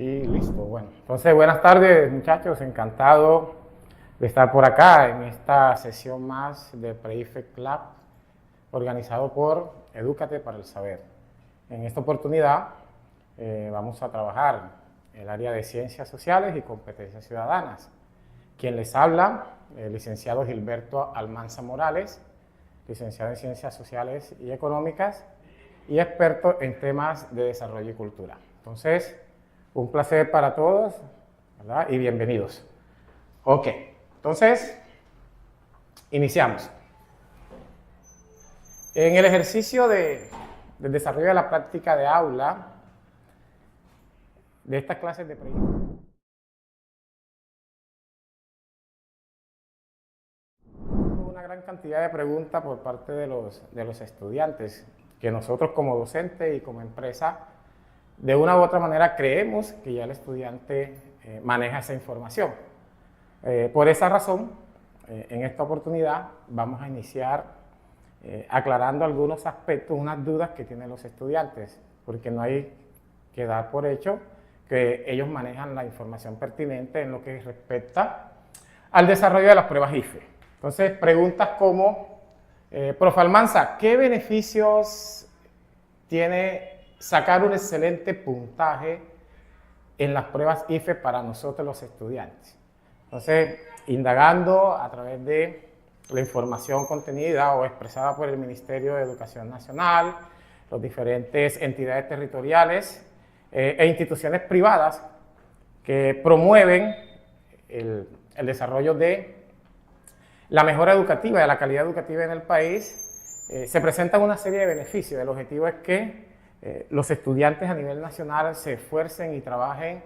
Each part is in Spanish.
Y listo, bueno. Entonces, buenas tardes, muchachos. Encantado de estar por acá en esta sesión más de Pre-IFE Club, organizado por Edúcate para el Saber. En esta oportunidad vamos a trabajar el área de Ciencias Sociales y Competencias Ciudadanas. Quien les habla, el licenciado Gilberto Almanza Morales, licenciado en Ciencias Sociales y Económicas y experto en temas de desarrollo y cultura. Entonces, un placer para todos, ¿verdad? Y bienvenidos. Ok, entonces, iniciamos. En el ejercicio del desarrollo de la práctica de aula, de estas clases de proyecto, una gran cantidad de preguntas por parte de los estudiantes, que nosotros como docente y como empresa, de una u otra manera creemos que ya el estudiante maneja esa información. Por esa razón, en esta oportunidad vamos a iniciar aclarando algunos aspectos, unas dudas que tienen los estudiantes, porque no hay que dar por hecho que ellos manejan la información pertinente en lo que respecta al desarrollo de las pruebas IFE. Entonces, preguntas como, Prof. Almanza, ¿qué beneficios tiene sacar un excelente puntaje en las pruebas IFE para nosotros los estudiantes? Entonces, indagando a través de la información contenida o expresada por el Ministerio de Educación Nacional, las diferentes entidades territoriales e instituciones privadas que promueven el desarrollo de la mejora educativa, de la calidad educativa en el país, se presentan una serie de beneficios. El objetivo es que los estudiantes a nivel nacional se esfuercen y trabajen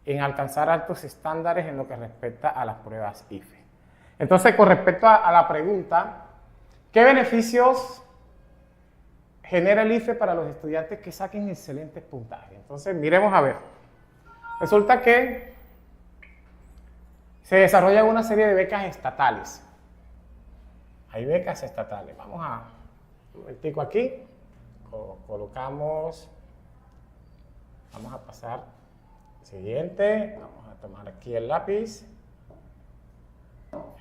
en alcanzar altos estándares en lo que respecta a las pruebas IFE. Entonces, con respecto a la pregunta, ¿qué beneficios genera el IFE para los estudiantes que saquen excelentes puntajes? Entonces, miremos a ver. Resulta que se desarrolla una serie de becas estatales. Hay becas estatales. Vamos a un momentico aquí. Colocamos, vamos a pasar siguiente, vamos a tomar aquí el lápiz,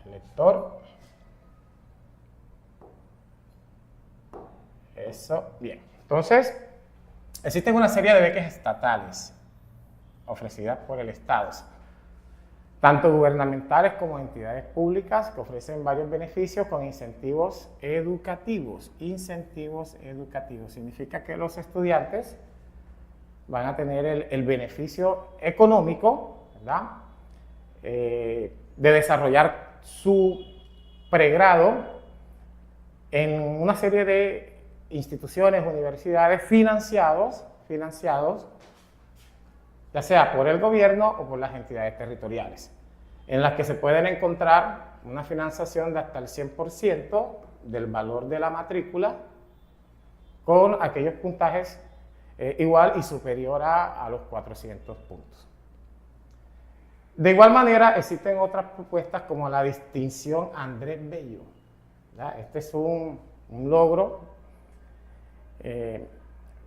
el lector, eso, bien. Entonces, existen una serie de becas estatales ofrecidas por el Estado, tanto gubernamentales como entidades públicas que ofrecen varios beneficios con incentivos educativos. Incentivos educativos significa que los estudiantes van a tener el beneficio económico, ¿verdad? De desarrollar su pregrado en una serie de instituciones, universidades financiados, ya sea por el gobierno o por las entidades territoriales, en las que se pueden encontrar una financiación de hasta el 100% del valor de la matrícula con aquellos puntajes igual y superior a los 400 puntos. De igual manera, existen otras propuestas como la distinción Andrés Bello, ¿verdad? Este es un logro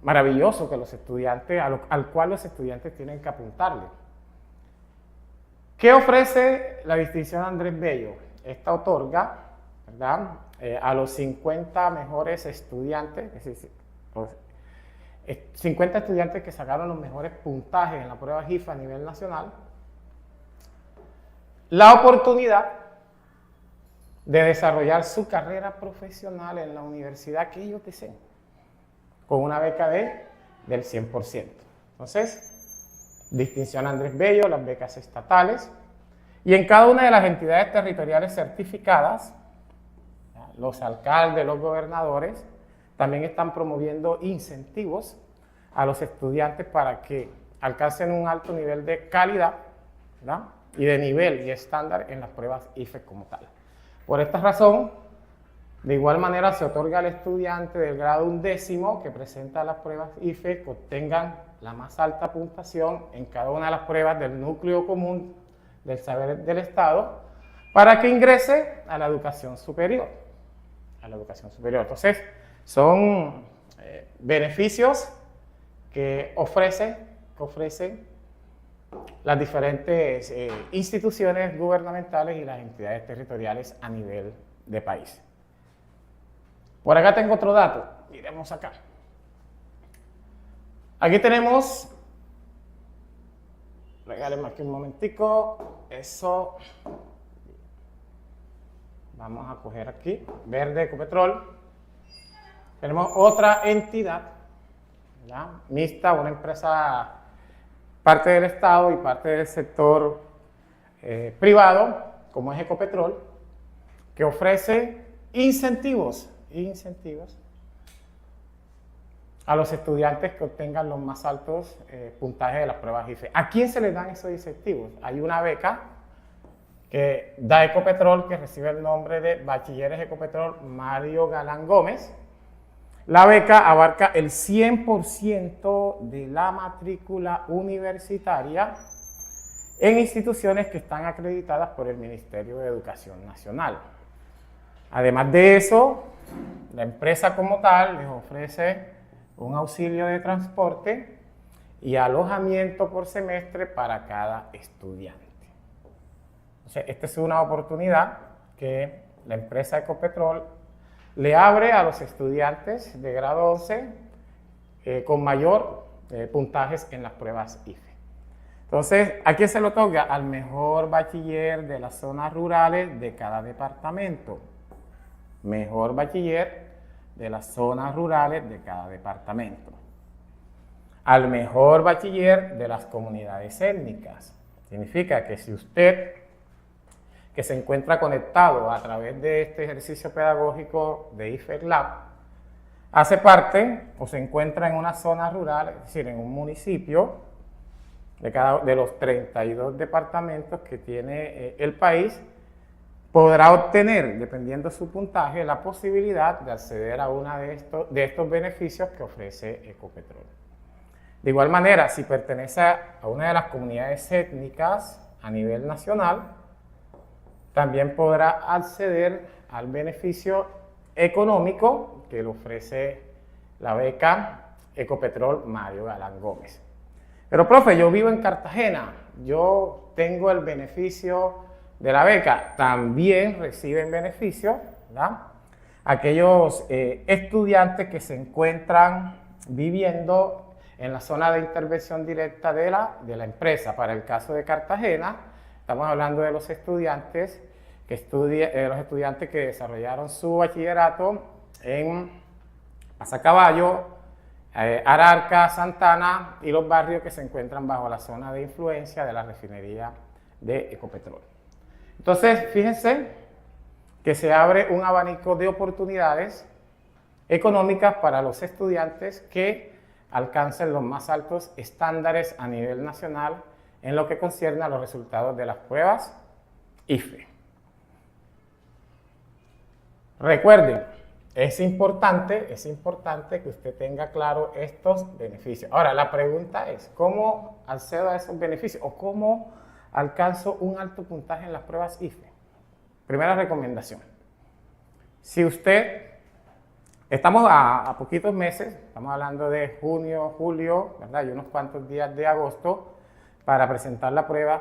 maravilloso que los estudiantes, al cual los estudiantes tienen que apuntarle. ¿Qué ofrece la distinción Andrés Bello? Esta otorga, ¿verdad? A los 50 mejores estudiantes, es decir, 50 estudiantes que sacaron los mejores puntajes en la prueba IFE a nivel nacional, la oportunidad de desarrollar su carrera profesional en la universidad que ellos deseen, con una beca del 100%. Entonces, distinción Andrés Bello, las becas estatales, y en cada una de las entidades territoriales certificadas, los alcaldes, los gobernadores, también están promoviendo incentivos a los estudiantes para que alcancen un alto nivel de calidad, ¿verdad? Y de nivel y estándar en las pruebas IFE como tal. Por esta razón, de igual manera se otorga al estudiante del grado 11º que presenta las pruebas IFE que obtengan la más alta puntuación en cada una de las pruebas del núcleo común del saber del Estado para que ingrese a la educación superior. Entonces, son beneficios que ofrecen las diferentes instituciones gubernamentales y las entidades territoriales a nivel de país. Por acá tengo otro dato, miremos acá. Aquí tenemos, regálenme aquí un momentico, eso, vamos a coger aquí, Verde Ecopetrol. Tenemos otra entidad, ¿verdad?, mixta, una empresa parte del Estado y parte del sector privado, como es Ecopetrol, que ofrece incentivos a los estudiantes que obtengan los más altos puntajes de las pruebas IFE. ¿A quién se les dan esos incentivos? Hay una beca que da Ecopetrol que recibe el nombre de Bachilleres Ecopetrol Mario Galán Gómez. La beca abarca el 100% de la matrícula universitaria en instituciones que están acreditadas por el Ministerio de Educación Nacional. Además de eso, la empresa como tal les ofrece un auxilio de transporte y alojamiento por semestre para cada estudiante. Entonces, esta es una oportunidad que la empresa Ecopetrol le abre a los estudiantes de grado 11 con mayor puntajes en las pruebas IFE. Entonces, ¿a quién se lo otorga? Al mejor bachiller de las zonas rurales de cada departamento. Mejor bachiller de las zonas rurales de cada departamento. Al mejor bachiller de las comunidades étnicas. Significa que si usted, que se encuentra conectado a través de este ejercicio pedagógico de IFE Lab, hace parte o se encuentra en una zona rural, es decir, en un municipio de los 32 departamentos que tiene el país, podrá obtener, dependiendo de su puntaje, la posibilidad de acceder a uno de estos beneficios que ofrece Ecopetrol. De igual manera, si pertenece a una de las comunidades étnicas a nivel nacional, también podrá acceder al beneficio económico que le ofrece la beca Ecopetrol Mario Galán Gómez. Pero, profe, yo vivo en Cartagena, yo tengo el beneficio de la beca. También reciben beneficio, ¿verdad?, aquellos estudiantes que se encuentran viviendo en la zona de intervención directa de la empresa. Para el caso de Cartagena, estamos hablando de los estudiantes que desarrollaron su bachillerato en Pasacaballo, Ararca, Santana y los barrios que se encuentran bajo la zona de influencia de la refinería de Ecopetrol. Entonces, fíjense que se abre un abanico de oportunidades económicas para los estudiantes que alcancen los más altos estándares a nivel nacional en lo que concierne a los resultados de las pruebas IFE. Recuerden, es importante que usted tenga claro estos beneficios. Ahora, la pregunta es, ¿cómo accedo a esos beneficios o cómo alcanzo un alto puntaje en las pruebas IFE? Primera recomendación. Si usted, estamos a poquitos meses, estamos hablando de junio, julio, ¿verdad?, y unos cuantos días de agosto para presentar la prueba.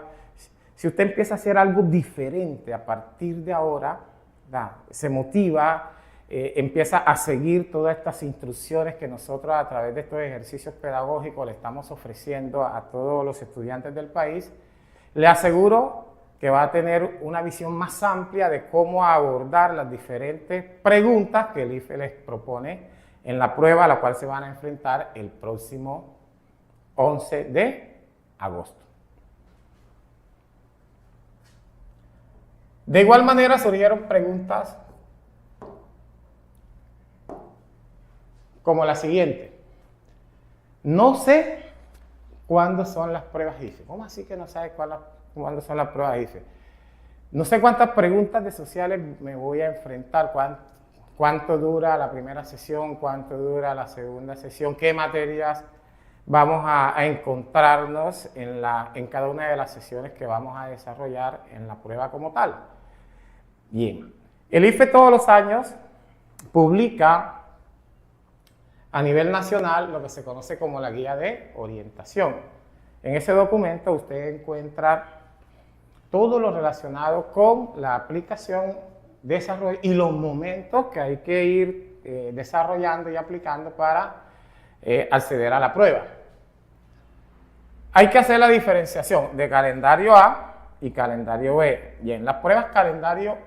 Si usted empieza a hacer algo diferente a partir de ahora, ¿verdad?, se motiva, empieza a seguir todas estas instrucciones que nosotros a través de estos ejercicios pedagógicos le estamos ofreciendo a todos los estudiantes del país, le aseguro que va a tener una visión más amplia de cómo abordar las diferentes preguntas que el IFE les propone en la prueba a la cual se van a enfrentar el próximo 11 de agosto. De igual manera surgieron preguntas como la siguiente. No sé cuándo son las pruebas IFE. ¿Cómo así que no sabe cuándo son las pruebas IFE? No sé cuántas preguntas de sociales me voy a enfrentar, cuánto dura la primera sesión, cuánto dura la segunda sesión, qué materias vamos a encontrarnos en cada una de las sesiones que vamos a desarrollar en la prueba como tal. Bien, el IFE todos los años publica a nivel nacional lo que se conoce como la guía de orientación. En ese documento usted encuentra todo lo relacionado con la aplicación, desarrollo y los momentos que hay que ir desarrollando y aplicando para acceder a la prueba. Hay que hacer la diferenciación de calendario A y calendario B. Bien, las pruebas calendario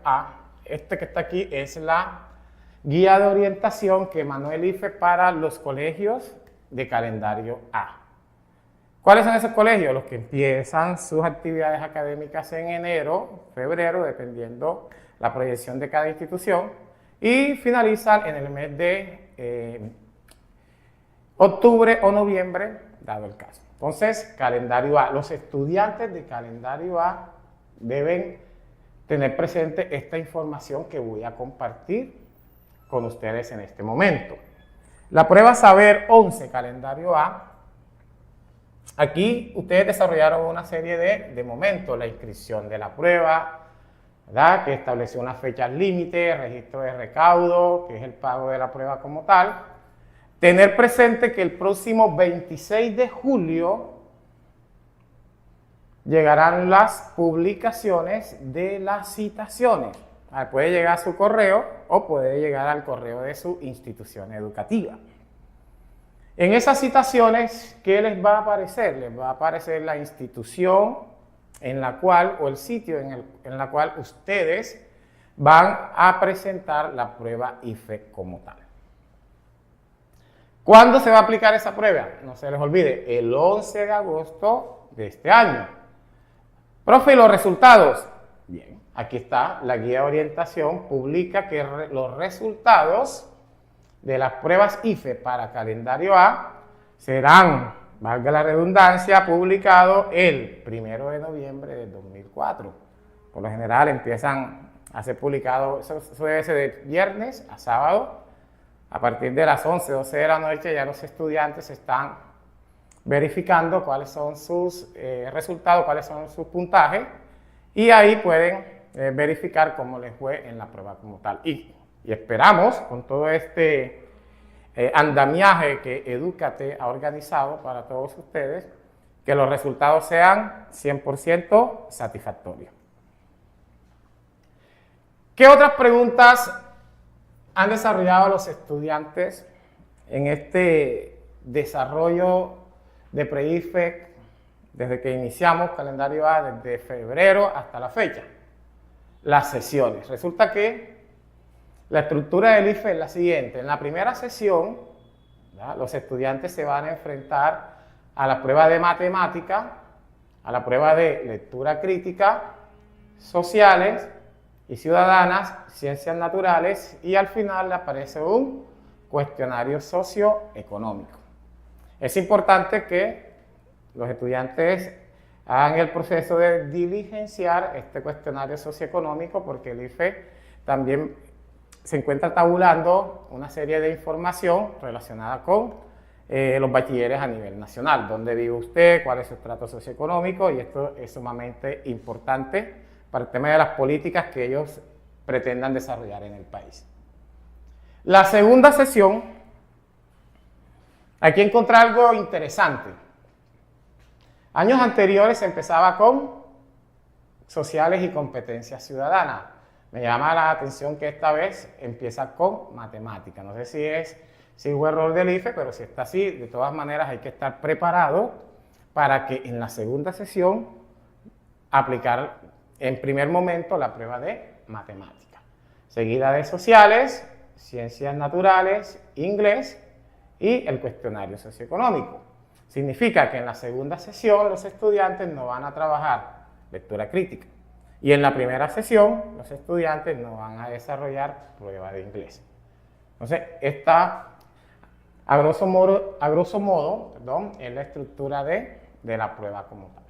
A, este que está aquí es la guía de orientación que emanó el IFE para los colegios de calendario A. ¿Cuáles son esos colegios? Los que empiezan sus actividades académicas en enero, febrero, dependiendo la proyección de cada institución, y finalizan en el mes de octubre o noviembre, dado el caso. Entonces, calendario A. Los estudiantes de calendario A deben tener presente esta información que voy a compartir con ustedes en este momento. La prueba Saber 11, calendario A. Aquí ustedes desarrollaron una serie de momentos, la inscripción de la prueba, ¿verdad?, que estableció unas fechas límite, registro de recaudo, que es el pago de la prueba como tal. Tener presente que el próximo 26 de julio llegarán las publicaciones de las citaciones. Puede llegar a su correo o puede llegar al correo de su institución educativa. En esas citaciones, ¿qué les va a aparecer? Les va a aparecer la institución en la cual, o el sitio en la cual ustedes van a presentar la prueba IFE como tal. ¿Cuándo se va a aplicar esa prueba? No se les olvide, el 11 de agosto de este año. Profe, ¿y los resultados? Bien, aquí está la guía de orientación, publica que los resultados de las pruebas IFE para calendario A serán, valga la redundancia, publicados el 1 de noviembre del 2004. Por lo general empiezan a ser publicados, eso debe ser de viernes a sábado, a partir de las 11, 12 de la noche ya los estudiantes están verificando cuáles son sus resultados, cuáles son sus puntajes, y ahí pueden verificar cómo les fue en la prueba como tal. Y esperamos, con todo este andamiaje que Edúcate ha organizado para todos ustedes, que los resultados sean 100% satisfactorios. ¿Qué otras preguntas han desarrollado los estudiantes en este desarrollo de pre-IFE desde que iniciamos calendario A, desde febrero hasta la fecha? Las sesiones. Resulta que la estructura del IFE es la siguiente. En la primera sesión, ¿verdad?, los estudiantes se van a enfrentar a la prueba de matemática, a la prueba de lectura crítica, sociales y ciudadanas, ciencias naturales, y al final le aparece un cuestionario socioeconómico. Es importante que los estudiantes hagan el proceso de diligenciar este cuestionario socioeconómico, porque el IFE también se encuentra tabulando una serie de información relacionada con los bachilleres a nivel nacional. ¿Dónde vive usted? ¿Cuál es su estrato socioeconómico? Y esto es sumamente importante para el tema de las políticas que ellos pretendan desarrollar en el país. La segunda sesión, aquí encontré algo interesante. Años anteriores se empezaba con sociales y competencias ciudadanas. Me llama la atención que esta vez empieza con matemática. No sé si hubo error del IFE, pero si está así, de todas maneras hay que estar preparado para que en la segunda sesión aplicar en primer momento la prueba de matemática, seguida de sociales, ciencias naturales, inglés y el cuestionario socioeconómico. Significa que en la segunda sesión los estudiantes no van a trabajar lectura crítica. Y en la primera sesión, los estudiantes no van a desarrollar prueba de inglés. Entonces, esta, a grosso modo, es la estructura de la prueba como tal.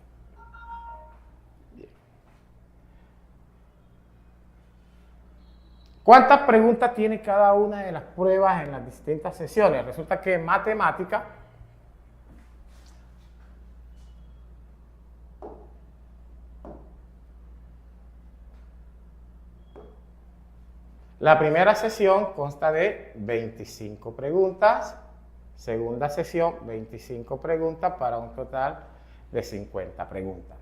Bien. ¿Cuántas preguntas tiene cada una de las pruebas en las distintas sesiones? Resulta que en matemática, la primera sesión consta de 25 preguntas Segunda sesión, 25 preguntas para un total de 50 preguntas.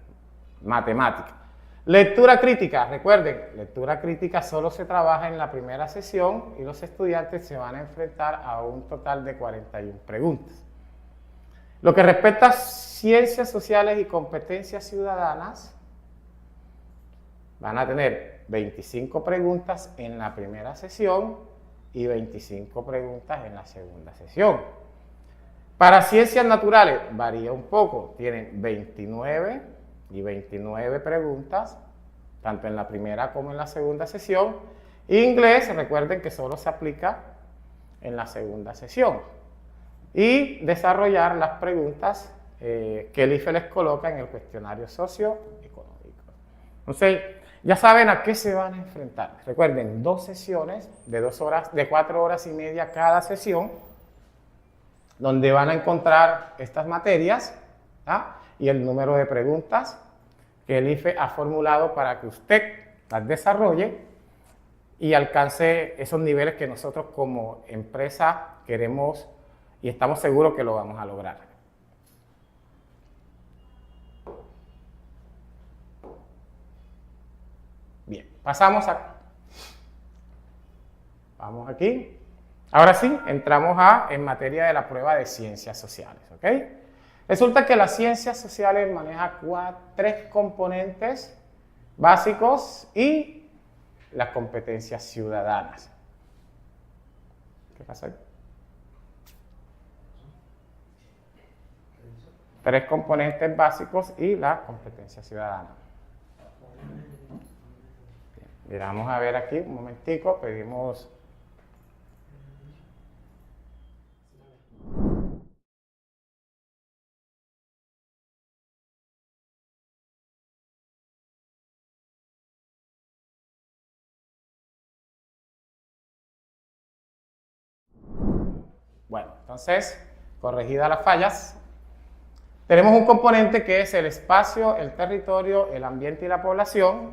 Matemática. Lectura crítica, recuerden, lectura crítica solo se trabaja en la primera sesión y los estudiantes se van a enfrentar a un total de 41 preguntas. Lo que respecta a ciencias sociales y competencias ciudadanas, van a tener 25 preguntas en la primera sesión y 25 preguntas en la segunda sesión. Para ciencias naturales varía un poco, tienen 29 y 29 preguntas, tanto en la primera como en la segunda sesión. Inglés, recuerden que solo se aplica en la segunda sesión. Y desarrollar las preguntas que el IFE les coloca en el cuestionario socioeconómico. Entonces, ya saben a qué se van a enfrentar. Recuerden, 2 sesiones de 2 horas, de 4 horas y media cada sesión, donde van a encontrar estas materias, ¿ah? Y el número de preguntas que el IFE ha formulado para que usted las desarrolle y alcance esos niveles que nosotros como empresa queremos y estamos seguros que lo vamos a lograr. Bien, pasamos a... Vamos aquí. Ahora sí, entramos en materia de la prueba de ciencias sociales, ¿ok? Resulta que las ciencias sociales maneja 3 componentes básicos y las competencias ciudadanas. ¿Qué pasa ahí? 3 componentes básicos y la competencia ciudadana. Bien, miramos a ver aquí un momentico, pedimos... Bueno, entonces, corregidas las fallas, tenemos un componente que es el espacio, el territorio, el ambiente y la población.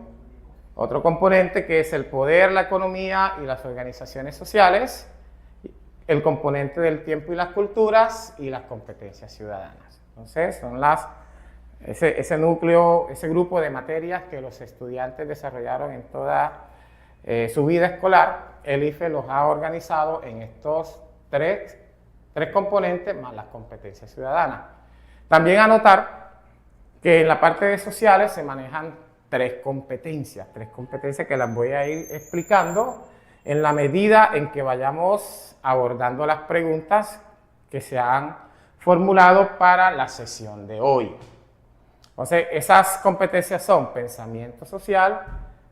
Otro componente que es el poder, la economía y las organizaciones sociales. El componente del tiempo y las culturas y las competencias ciudadanas. Entonces, son ese núcleo, ese grupo de materias que los estudiantes desarrollaron en toda su vida escolar. El IFE los ha organizado en estos tres componentes más las competencias ciudadanas. También anotar que en la parte de sociales se manejan 3 competencias que las voy a ir explicando en la medida en que vayamos abordando las preguntas que se han formulado para la sesión de hoy. Entonces, esas competencias son pensamiento social,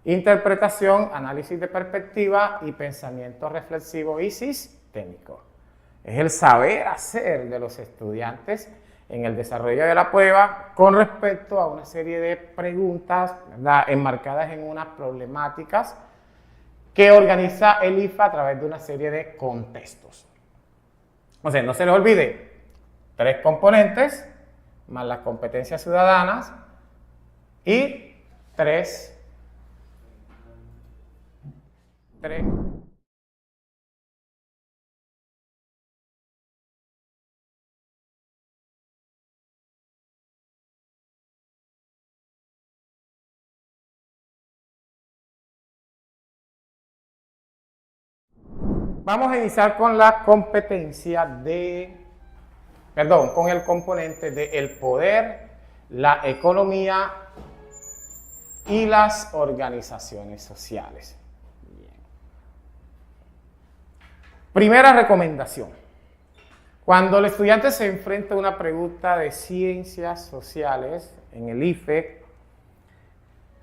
interpretación, análisis de perspectiva y pensamiento reflexivo y sistémico. Es el saber hacer de los estudiantes en el desarrollo de la prueba con respecto a una serie de preguntas, ¿verdad?, enmarcadas en unas problemáticas que organiza el IFE a través de una serie de contextos. O sea, no se les olvide, 3 componentes más las competencias ciudadanas y 3. Vamos a iniciar con la competencia con el componente del poder, la economía y las organizaciones sociales. Bien. Primera recomendación. Cuando el estudiante se enfrenta a una pregunta de ciencias sociales en el IFE,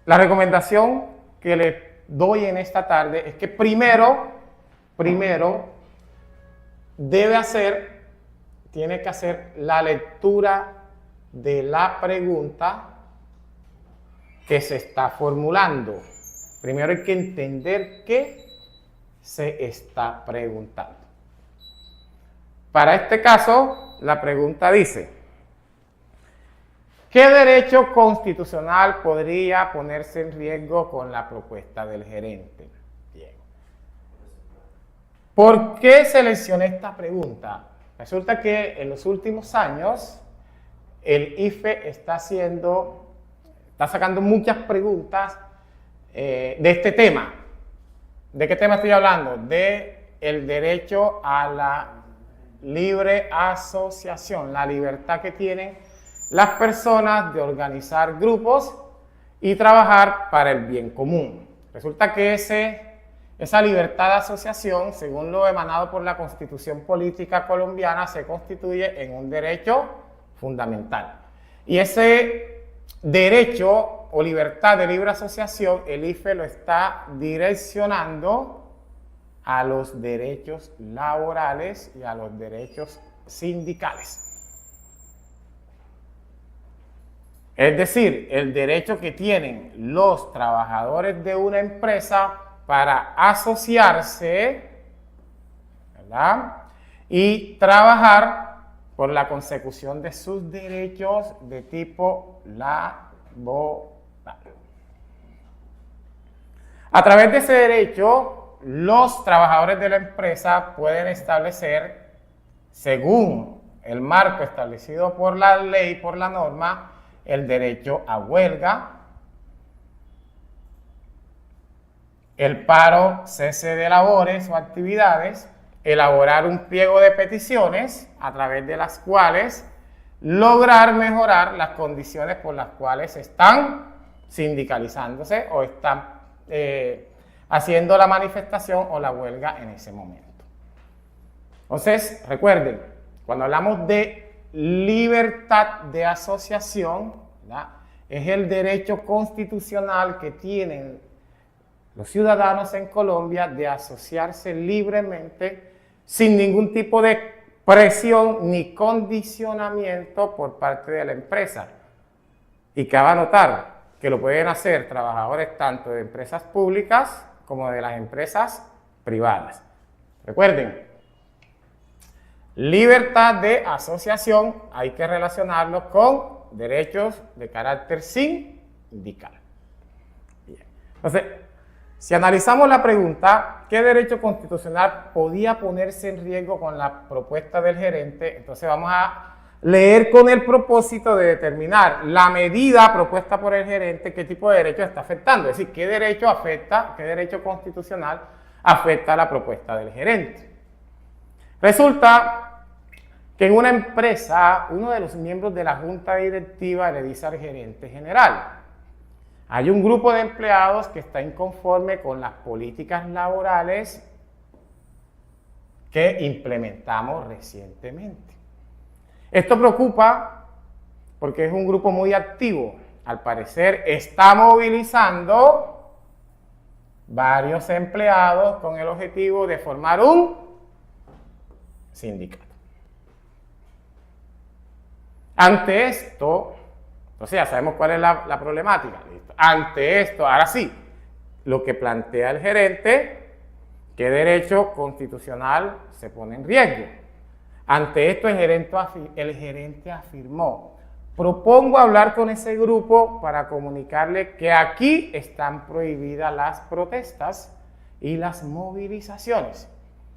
la recomendación que le doy en esta tarde es que primero tiene que hacer la lectura de la pregunta que se está formulando. Primero hay que entender qué se está preguntando. Para este caso, la pregunta dice: ¿qué derecho constitucional podría ponerse en riesgo con la propuesta del gerente? Bien. ¿Por qué seleccioné esta pregunta? Resulta que en los últimos años el IFE está sacando muchas preguntas de este tema. ¿De qué tema estoy hablando? De el derecho a la libre asociación, la libertad que tienen las personas de organizar grupos y trabajar para el bien común. Resulta que esa libertad de asociación, según lo emanado por la Constitución Política Colombiana, se constituye en un derecho fundamental. Y ese derecho o libertad de libre asociación, el IFE lo está direccionando a los derechos laborales y a los derechos sindicales. Es decir, el derecho que tienen los trabajadores de una empresa para asociarse, ¿verdad?, y trabajar por la consecución de sus derechos de tipo laboral. A través de ese derecho, los trabajadores de la empresa pueden establecer, según el marco establecido por la ley, por la norma, el derecho a huelga, el paro, cese de labores o actividades, elaborar un pliego de peticiones a través de las cuales lograr mejorar las condiciones por las cuales están sindicalizándose o están haciendo la manifestación o la huelga en ese momento. Entonces, recuerden, cuando hablamos de libertad de asociación, ¿verdad?, es el derecho constitucional que tienen los ciudadanos en Colombia de asociarse libremente sin ningún tipo de presión ni condicionamiento por parte de la empresa. Y cabe notar que lo pueden hacer trabajadores tanto de empresas públicas como de las empresas privadas. Recuerden, libertad de asociación hay que relacionarlo con derechos de carácter sindical. Bien. Entonces, si analizamos la pregunta, ¿qué derecho constitucional podía ponerse en riesgo con la propuesta del gerente? Entonces vamos a leer con el propósito de determinar la medida propuesta por el gerente, qué tipo de derecho está afectando. Es decir, qué derecho constitucional afecta a la propuesta del gerente. Resulta que en una empresa, uno de los miembros de la junta directiva le dice al gerente general: hay un grupo de empleados que está inconforme con las políticas laborales que implementamos recientemente. Esto preocupa porque es un grupo muy activo. Al parecer está movilizando varios empleados con el objetivo de formar un sindicato. Ante esto, entonces ya sabemos cuál es la problemática. ¿Listo? Ante esto, ahora sí, lo que plantea el gerente, ¿qué derecho constitucional se pone en riesgo? Ante esto el gerente afirmó: propongo hablar con ese grupo para comunicarle que aquí están prohibidas las protestas y las movilizaciones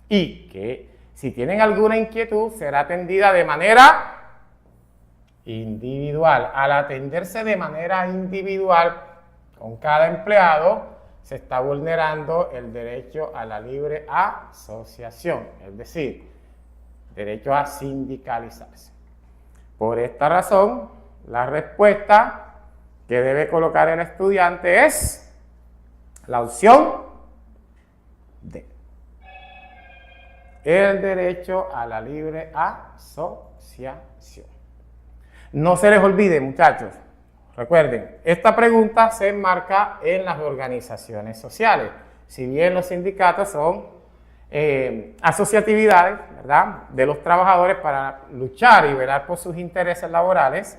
y que si tienen alguna inquietud será atendida de manera individual. Al atenderse de manera individual con cada empleado, se está vulnerando el derecho a la libre asociación, es decir, derecho a sindicalizarse. Por esta razón, la respuesta que debe colocar el estudiante es la opción D. El derecho a la libre asociación. No se les olvide, muchachos, recuerden, esta pregunta se enmarca en las organizaciones sociales. Si bien los sindicatos son asociatividades, ¿verdad?, de los trabajadores para luchar y velar por sus intereses laborales,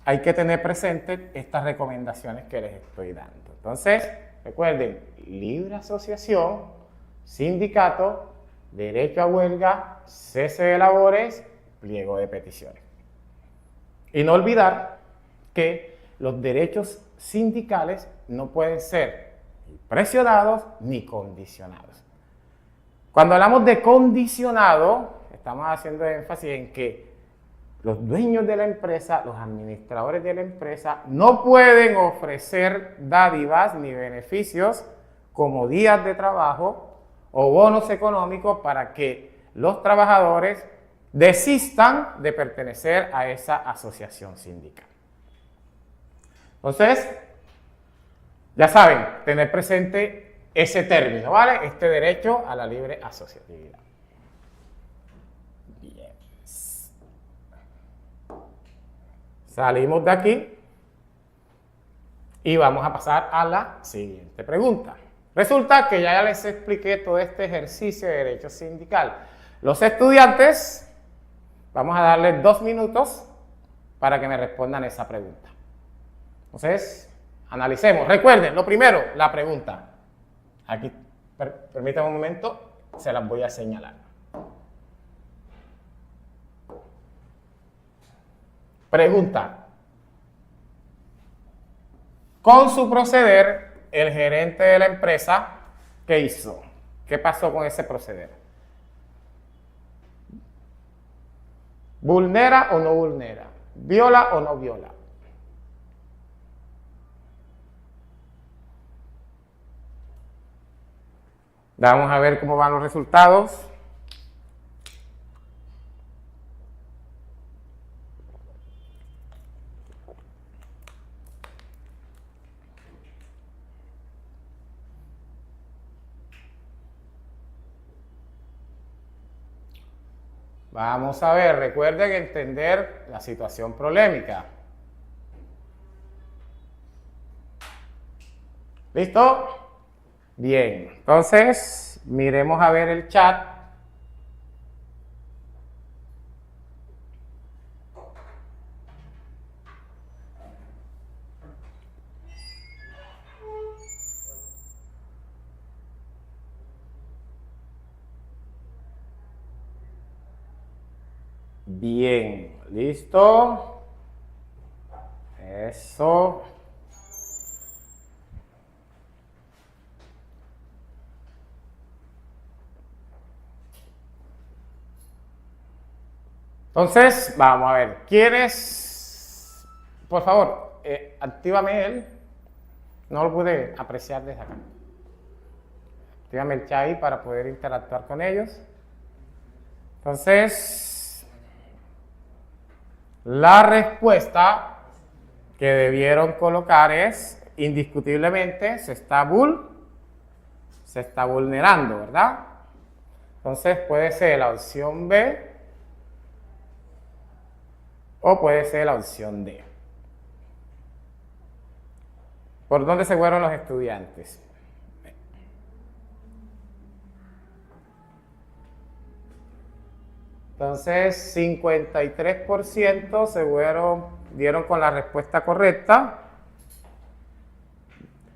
hay que tener presente estas recomendaciones que les estoy dando. Entonces, recuerden, libre asociación, sindicato, derecho a huelga, cese de labores, pliego de peticiones. Y no olvidar que los derechos sindicales no pueden ser ni presionados ni condicionados. Cuando hablamos de condicionado, es estamos haciendo énfasis en que los dueños de la empresa, los administradores de la empresa, no pueden ofrecer dádivas ni beneficios como días de trabajo o bonos económicos para que los trabajadores desistan de pertenecer a esa asociación sindical. Entonces, ya saben, tener presente ese término, ¿vale? Este derecho a la libre asociatividad. Bien. Salimos de aquí y vamos a pasar a la siguiente pregunta. Resulta que ya les expliqué todo este ejercicio de derecho sindical. Los estudiantes, vamos a darles 2 minutos para que me respondan esa pregunta. Entonces, analicemos. Recuerden, lo primero, la pregunta. Aquí, permítanme un momento, se las voy a señalar. Pregunta. Con su proceder, el gerente de la empresa, ¿qué hizo? ¿Qué pasó con ese proceder? ¿Vulnera o no vulnera? ¿Viola o no viola? Vamos a ver cómo van los resultados. Vamos a ver, recuerden entender la situación problemática. ¿Listo? Bien, entonces miremos a ver el chat. Bien, ¿listo? Eso. Entonces, vamos a ver, ¿quieres? Por favor, actívame él. No lo pude apreciar desde acá. Actívame el chat ahí para poder interactuar con ellos. Entonces, la respuesta que debieron colocar es, indiscutiblemente, se está vulnerando, ¿verdad? Entonces, puede ser la opción B o puede ser la opción D. ¿Por dónde se fueron los estudiantes? Entonces, 53% dieron con la respuesta correcta.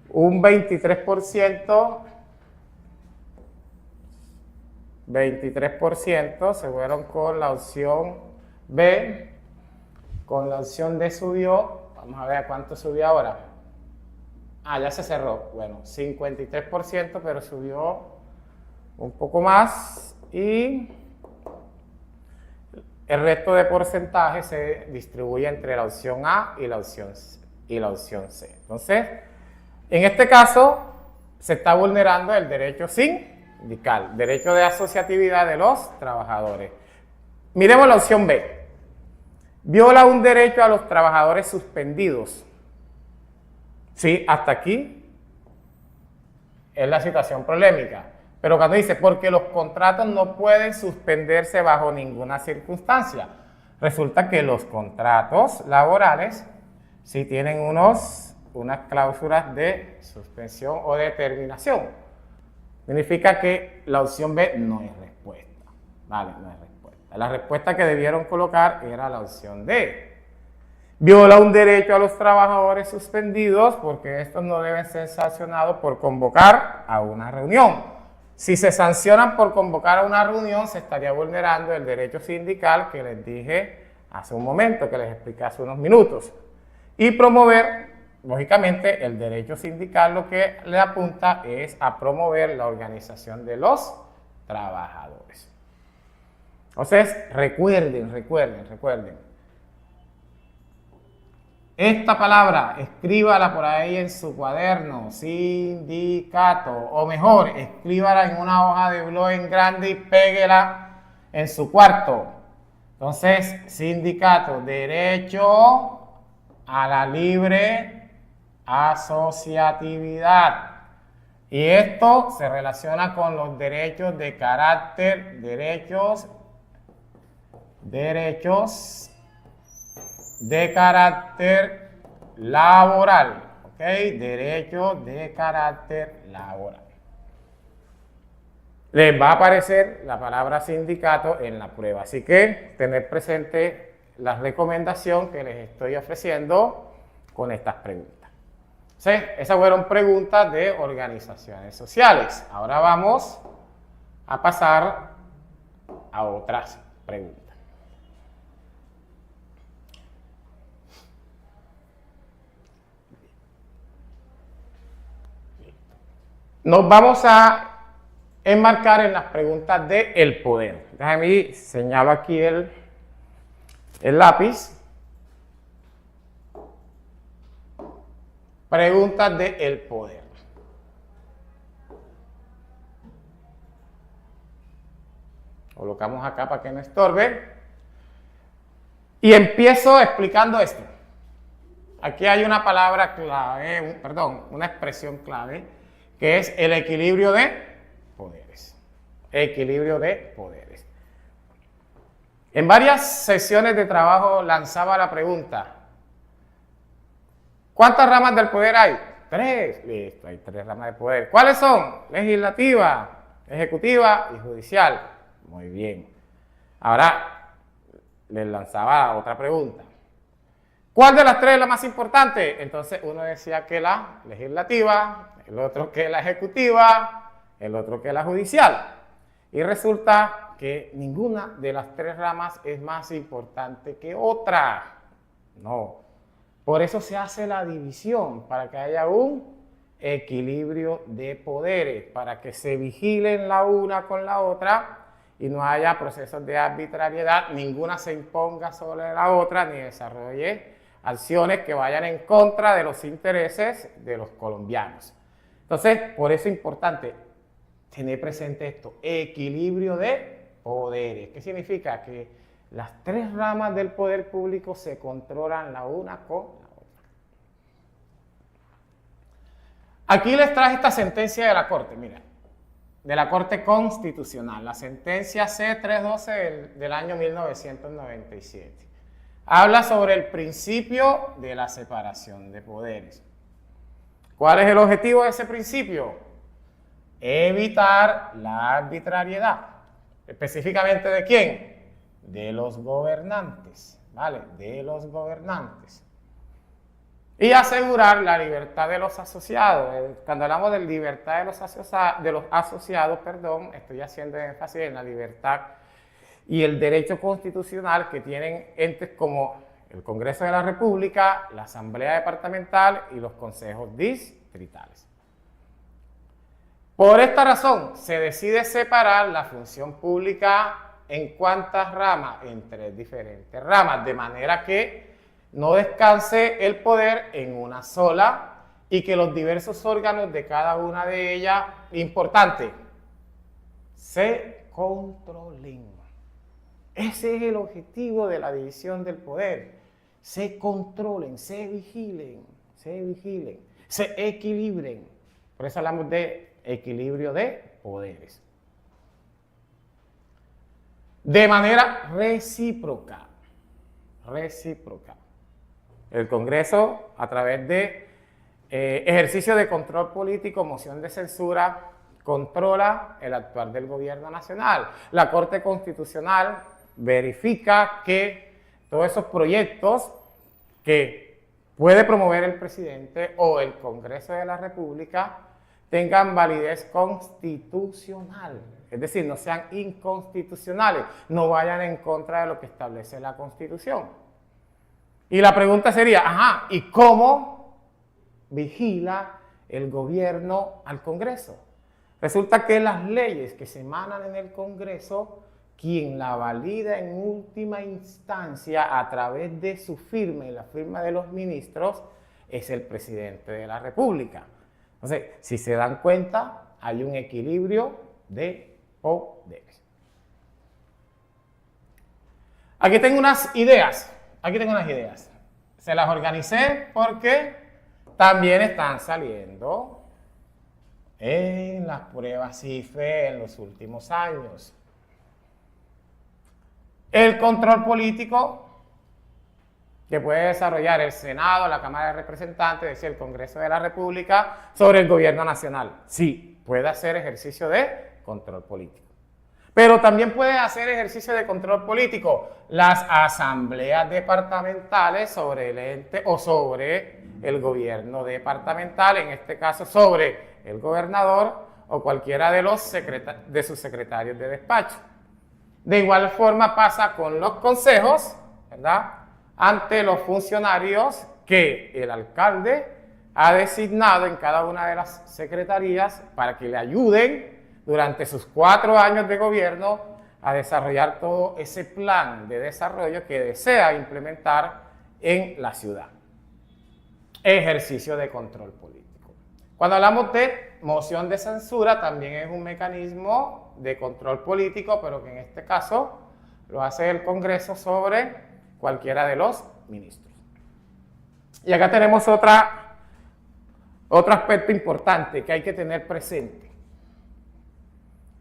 Un 23% se fueron con la opción B. Con la opción D subió. Vamos a ver a cuánto subió ahora. Ya se cerró. Bueno, 53%, pero subió un poco más. Y el resto de porcentaje se distribuye entre la opción A y la opción C. Entonces, en este caso, se está vulnerando el derecho sindical, derecho de asociatividad de los trabajadores. Miremos la opción B. Viola un derecho a los trabajadores suspendidos. Sí, hasta aquí es la situación problemática. Pero cuando dice, porque los contratos no pueden suspenderse bajo ninguna circunstancia, resulta que los contratos laborales sí tienen unas cláusulas de suspensión o de terminación. Significa que la opción B no es respuesta. Vale, no es respuesta. La respuesta que debieron colocar era la opción D. Viola un derecho a los trabajadores suspendidos porque estos no deben ser sancionados por convocar a una reunión. Si se sancionan por convocar a una reunión, se estaría vulnerando el derecho sindical que les dije hace un momento, que les expliqué hace unos minutos. Y promover, lógicamente, el derecho sindical lo que le apunta es a promover la organización de los trabajadores. Entonces, recuerden. Esta palabra, escríbala por ahí en su cuaderno, sindicato, o mejor, escríbala en una hoja de blog en grande y péguela en su cuarto. Entonces, sindicato, derecho a la libre asociatividad. Y esto se relaciona con los derechos de carácter, derechos de carácter laboral, ¿ok? Derechos de carácter laboral. Les va a aparecer la palabra sindicato en la prueba, así que tener presente la recomendación que les estoy ofreciendo con estas preguntas. ¿Sí? Esas fueron preguntas de organizaciones sociales. Ahora vamos a pasar a otras preguntas. Nos vamos a enmarcar en las preguntas del poder. Déjame señalo aquí el lápiz. Preguntas del poder. Colocamos acá para que no estorbe. Y empiezo explicando esto. Aquí hay una palabra clave, una expresión clave, que es el equilibrio de poderes. Equilibrio de poderes. En varias sesiones de trabajo lanzaba la pregunta: ¿cuántas ramas del poder hay? 3. Listo, hay 3 ramas de poder. ¿Cuáles son? Legislativa, ejecutiva y judicial. Muy bien. Ahora les lanzaba otra pregunta. ¿Cuál de las 3 es la más importante? Entonces uno decía que la legislativa, el otro que la ejecutiva, el otro que la judicial. Y resulta que ninguna de las 3 ramas es más importante que otra. No. Por eso se hace la división, para que haya un equilibrio de poderes, para que se vigilen la una con la otra y no haya procesos de arbitrariedad, ninguna se imponga sobre la otra ni desarrolle acciones que vayan en contra de los intereses de los colombianos. Entonces, por eso es importante tener presente esto, equilibrio de poderes. ¿Qué significa? Que las 3 ramas del poder público se controlan la una con la otra. Aquí les traje esta sentencia de la Corte, mira, de la Corte Constitucional, la sentencia C-312 del año 1997. Habla sobre el principio de la separación de poderes. ¿Cuál es el objetivo de ese principio? Evitar la arbitrariedad. ¿Específicamente de quién? De los gobernantes, ¿vale? De los gobernantes. Y asegurar la libertad de los asociados. Cuando hablamos de libertad de los asociados, estoy haciendo énfasis en la libertad y el derecho constitucional que tienen entes como el Congreso de la República, la Asamblea Departamental y los consejos distritales. Por esta razón, se decide separar la función pública en cuántas ramas, en 3 diferentes ramas, de manera que no descanse el poder en una sola y que los diversos órganos de cada una de ellas, importante, se controlen. Ese es el objetivo de la división del poder. Se controlen, se vigilen, se equilibren. Por eso hablamos de equilibrio de poderes. De manera recíproca. El Congreso, a través de ejercicio de control político, moción de censura, controla el actuar del gobierno nacional. La Corte Constitucional verifica que todos esos proyectos que puede promover el presidente o el Congreso de la República tengan validez constitucional, es decir, no sean inconstitucionales, no vayan en contra de lo que establece la Constitución. Y la pregunta sería, ¿y cómo vigila el gobierno al Congreso? Resulta que las leyes que se emanan en el Congreso quien la valida en última instancia a través de su firma y la firma de los ministros es el presidente de la República. Entonces, si se dan cuenta, hay un equilibrio de poderes. Aquí tengo unas ideas. Se las organicé porque también están saliendo en las pruebas CIFE en los últimos años. El control político que puede desarrollar el Senado, la Cámara de Representantes, es decir, el Congreso de la República, sobre el gobierno nacional. Sí, puede hacer ejercicio de control político. Pero también puede hacer ejercicio de control político las asambleas departamentales sobre el ente o sobre el gobierno departamental, en este caso sobre el gobernador o cualquiera de sus secretarios de despacho. De igual forma pasa con los consejos, ¿verdad?, ante los funcionarios que el alcalde ha designado en cada una de las secretarías para que le ayuden durante sus 4 años de gobierno a desarrollar todo ese plan de desarrollo que desea implementar en la ciudad. Ejercicio de control político. Cuando hablamos de moción de censura, también es un mecanismo de control político, pero que en este caso lo hace el Congreso sobre cualquiera de los ministros. Y acá tenemos otro aspecto importante que hay que tener presente.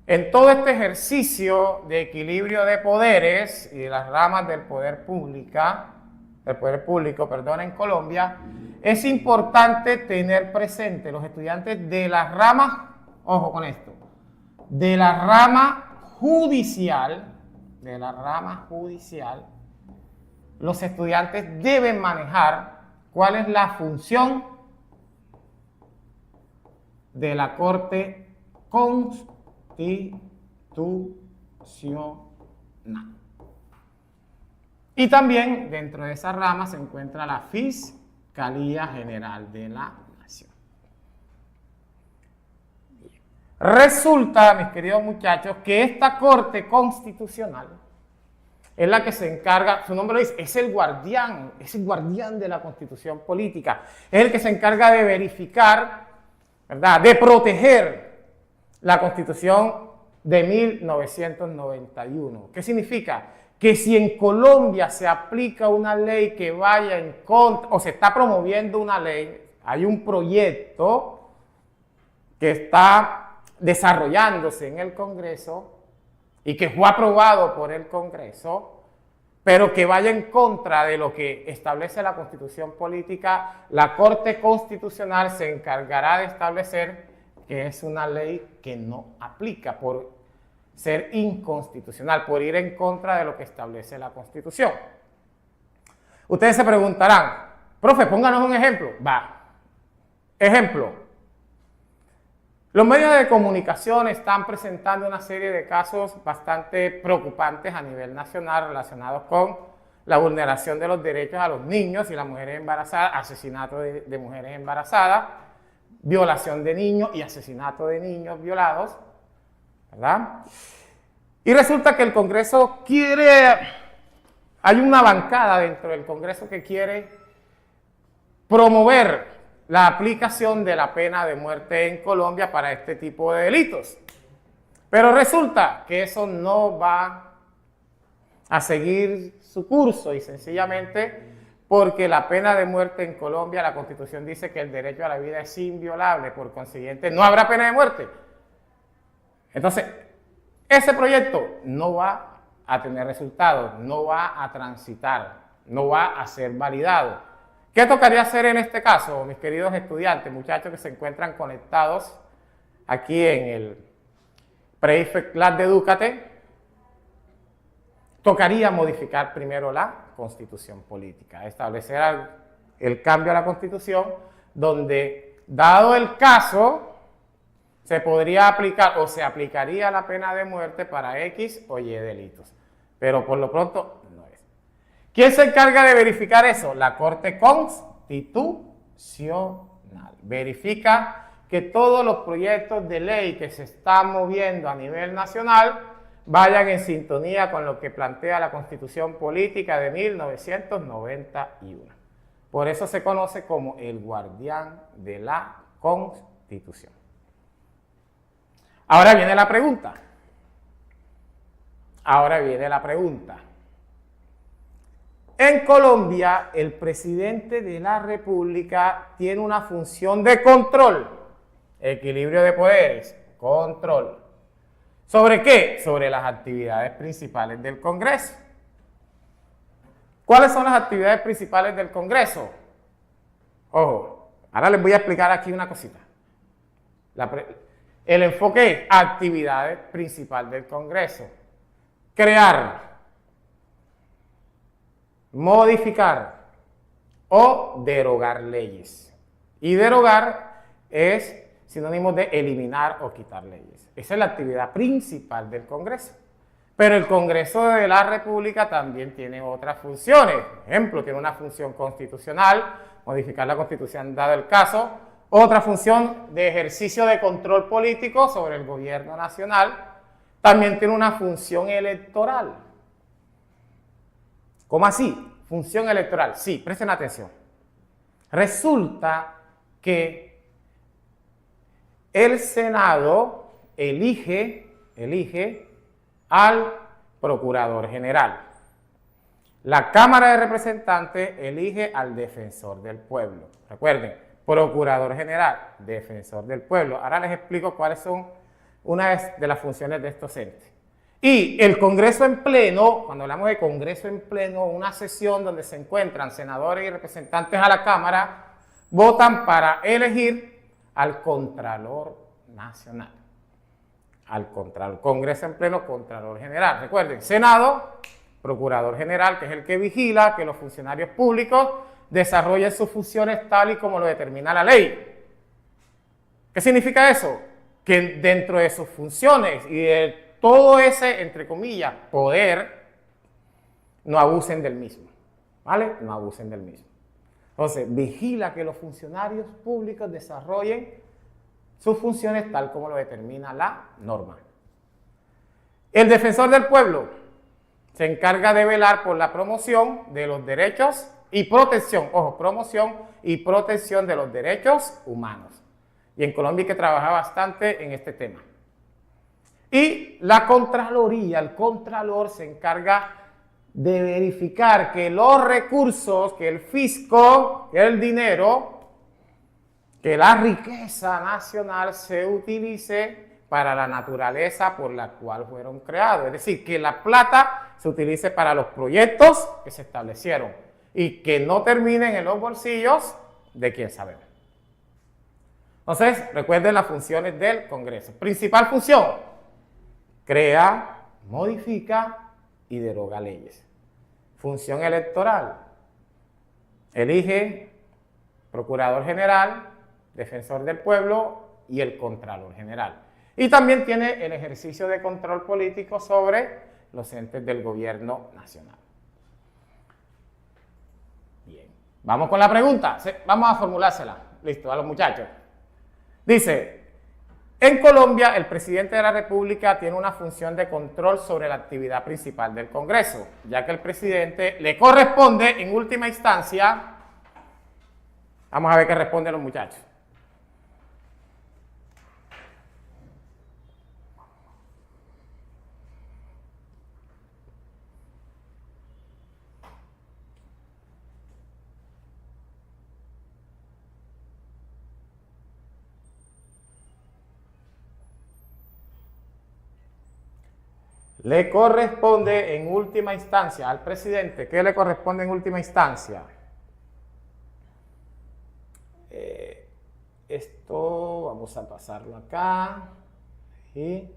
En todo este ejercicio de equilibrio de poderes y de las ramas del poder público, en Colombia, es importante tener presente los estudiantes de las ramas, ojo con esto, de la rama judicial, los estudiantes deben manejar cuál es la función de la Corte Constitucional. Y también dentro de esa rama se encuentra la Fiscalía General de la Nación. Resulta, mis queridos muchachos, que esta Corte Constitucional es la que se encarga, su nombre lo dice, es el guardián de la Constitución política, es el que se encarga de verificar, ¿verdad?, de proteger la Constitución de 1991. ¿Qué significa? Que si en Colombia se aplica una ley que vaya en contra, o se está promoviendo una ley, hay un proyecto que está desarrollándose en el Congreso, y que fue aprobado por el Congreso, pero que vaya en contra de lo que establece la Constitución política, la Corte Constitucional se encargará de establecer que es una ley que no aplica por ser inconstitucional, por ir en contra de lo que establece la Constitución. Ustedes se preguntarán, profe, pónganos un ejemplo. Ejemplo. Los medios de comunicación están presentando una serie de casos bastante preocupantes a nivel nacional relacionados con la vulneración de los derechos a los niños y las mujeres embarazadas, asesinato de mujeres embarazadas, violación de niños y asesinato de niños violados, ¿verdad? Y resulta que el Congreso hay una bancada dentro del Congreso que quiere promover la aplicación de la pena de muerte en Colombia para este tipo de delitos. Pero resulta que eso no va a seguir su curso y sencillamente porque la pena de muerte en Colombia, la Constitución dice que el derecho a la vida es inviolable, por consiguiente no habrá pena de muerte. Entonces, ese proyecto no va a tener resultados, no va a transitar, no va a ser validado. ¿Qué tocaría hacer en este caso, mis queridos estudiantes, muchachos que se encuentran conectados aquí en el Pre-IFES Class de Edúcate? Tocaría modificar primero la Constitución política, establecer el cambio a la Constitución donde, dado el caso, se podría aplicar o se aplicaría la pena de muerte para X o Y delitos. Pero por lo pronto no es. ¿Quién se encarga de verificar eso? La Corte Constitucional. Verifica que todos los proyectos de ley que se están moviendo a nivel nacional vayan en sintonía con lo que plantea la Constitución Política de 1991. Por eso se conoce como el guardián de la Constitución. Ahora viene la pregunta. En Colombia, el presidente de la República tiene una función de control, equilibrio de poderes, control. ¿Sobre qué? Sobre las actividades principales del Congreso. ¿Cuáles son las actividades principales del Congreso? Ojo, ahora les voy a explicar aquí una cosita. El enfoque es actividades principales del Congreso. Crear, modificar o derogar leyes. Y derogar es sinónimo de eliminar o quitar leyes. Esa es la actividad principal del Congreso. Pero el Congreso de la República también tiene otras funciones. Por ejemplo, tiene una función constitucional, modificar la Constitución dado el caso. Otra función de ejercicio de control político sobre el gobierno nacional. También tiene una función electoral. ¿Cómo así? Función electoral. Sí, presten atención. Resulta que el Senado elige al Procurador General. La Cámara de Representantes elige al Defensor del Pueblo. Recuerden, Procurador General, Defensor del Pueblo. Ahora les explico cuáles son unas de las funciones de estos entes. Y el Congreso en pleno, cuando hablamos de Congreso en pleno, una sesión donde se encuentran senadores y representantes a la Cámara, votan para elegir al Contralor Nacional. Al Contralor, Congreso en pleno, Contralor General. Recuerden, Senado, Procurador General, que es el que vigila que los funcionarios públicos desarrollen sus funciones tal y como lo determina la ley. ¿Qué significa eso? Que dentro de sus funciones y de todo ese, entre comillas, poder, no abusen del mismo, ¿vale? No abusen del mismo. Entonces, vigila que los funcionarios públicos desarrollen sus funciones tal como lo determina la norma. El Defensor del Pueblo se encarga de velar por la promoción de los derechos y protección, ojo, promoción y protección de los derechos humanos. Y en Colombia hay que trabajar bastante en este tema. Y la Contraloría, el Contralor se encarga de verificar que los recursos, que el fisco, que el dinero, que la riqueza nacional se utilice para la naturaleza por la cual fueron creados. Es decir, que la plata se utilice para los proyectos que se establecieron y que no terminen en los bolsillos de quien sabe. Entonces, recuerden las funciones del Congreso. Principal función: crea, modifica y deroga leyes. Función electoral: elige Procurador General, Defensor del Pueblo y el Contralor General. Y también tiene el ejercicio de control político sobre los entes del gobierno nacional. Bien, vamos con la pregunta. Vamos a formulársela. Listo, a los muchachos. Dice: en Colombia, el presidente de la República tiene una función de control sobre la actividad principal del Congreso, ya que el presidente le corresponde, en última instancia, vamos a ver qué responden los muchachos. Le corresponde en última instancia al presidente. ¿Qué le corresponde en última instancia? Esto vamos a pasarlo acá. Y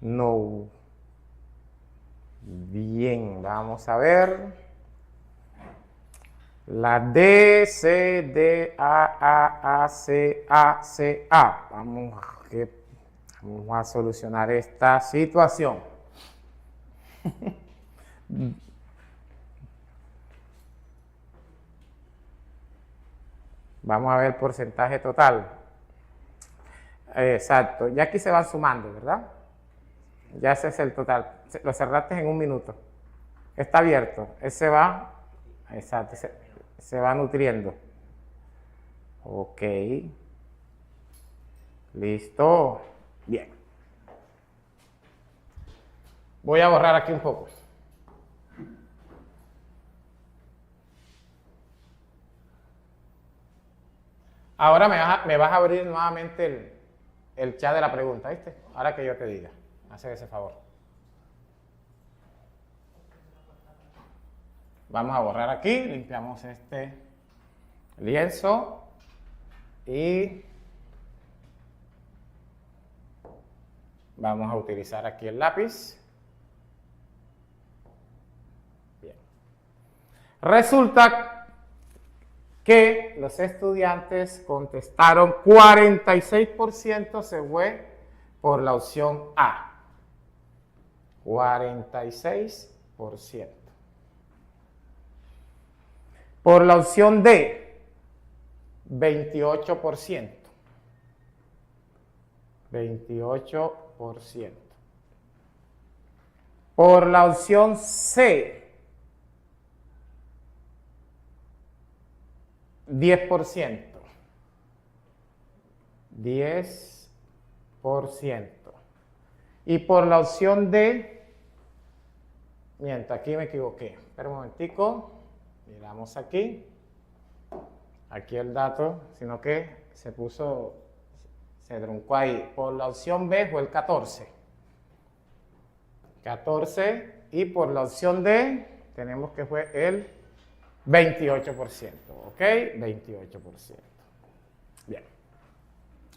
no. Bien, vamos a ver. La D, C, D, A, C, A, C, A. Vamos a solucionar esta situación. Vamos a ver el porcentaje total. Exacto, ya aquí se van sumando, ¿verdad? Ya ese es el total. Lo cerraste en un minuto. Está abierto. Ese va, exacto, se va nutriendo. Ok. Listo. Bien. Voy a borrar aquí un poco. Ahora me vas a abrir nuevamente el chat de la pregunta, ¿viste? Ahora que yo te diga. Hace ese favor. Vamos a borrar aquí, limpiamos este lienzo y vamos a utilizar aquí el lápiz. Bien. Resulta que los estudiantes contestaron 46% se fue por la opción A. 46%. Por la opción D, 28%. 28%. Por la opción C, 10%. 10%. Y por la opción D, miento, aquí me equivoqué. Espera un momentico. Miramos aquí. Aquí el dato, sino que se truncó ahí. Por la opción B fue el 14. 14. Y por la opción D tenemos que fue el 28%. ¿Ok? 28%. Bien.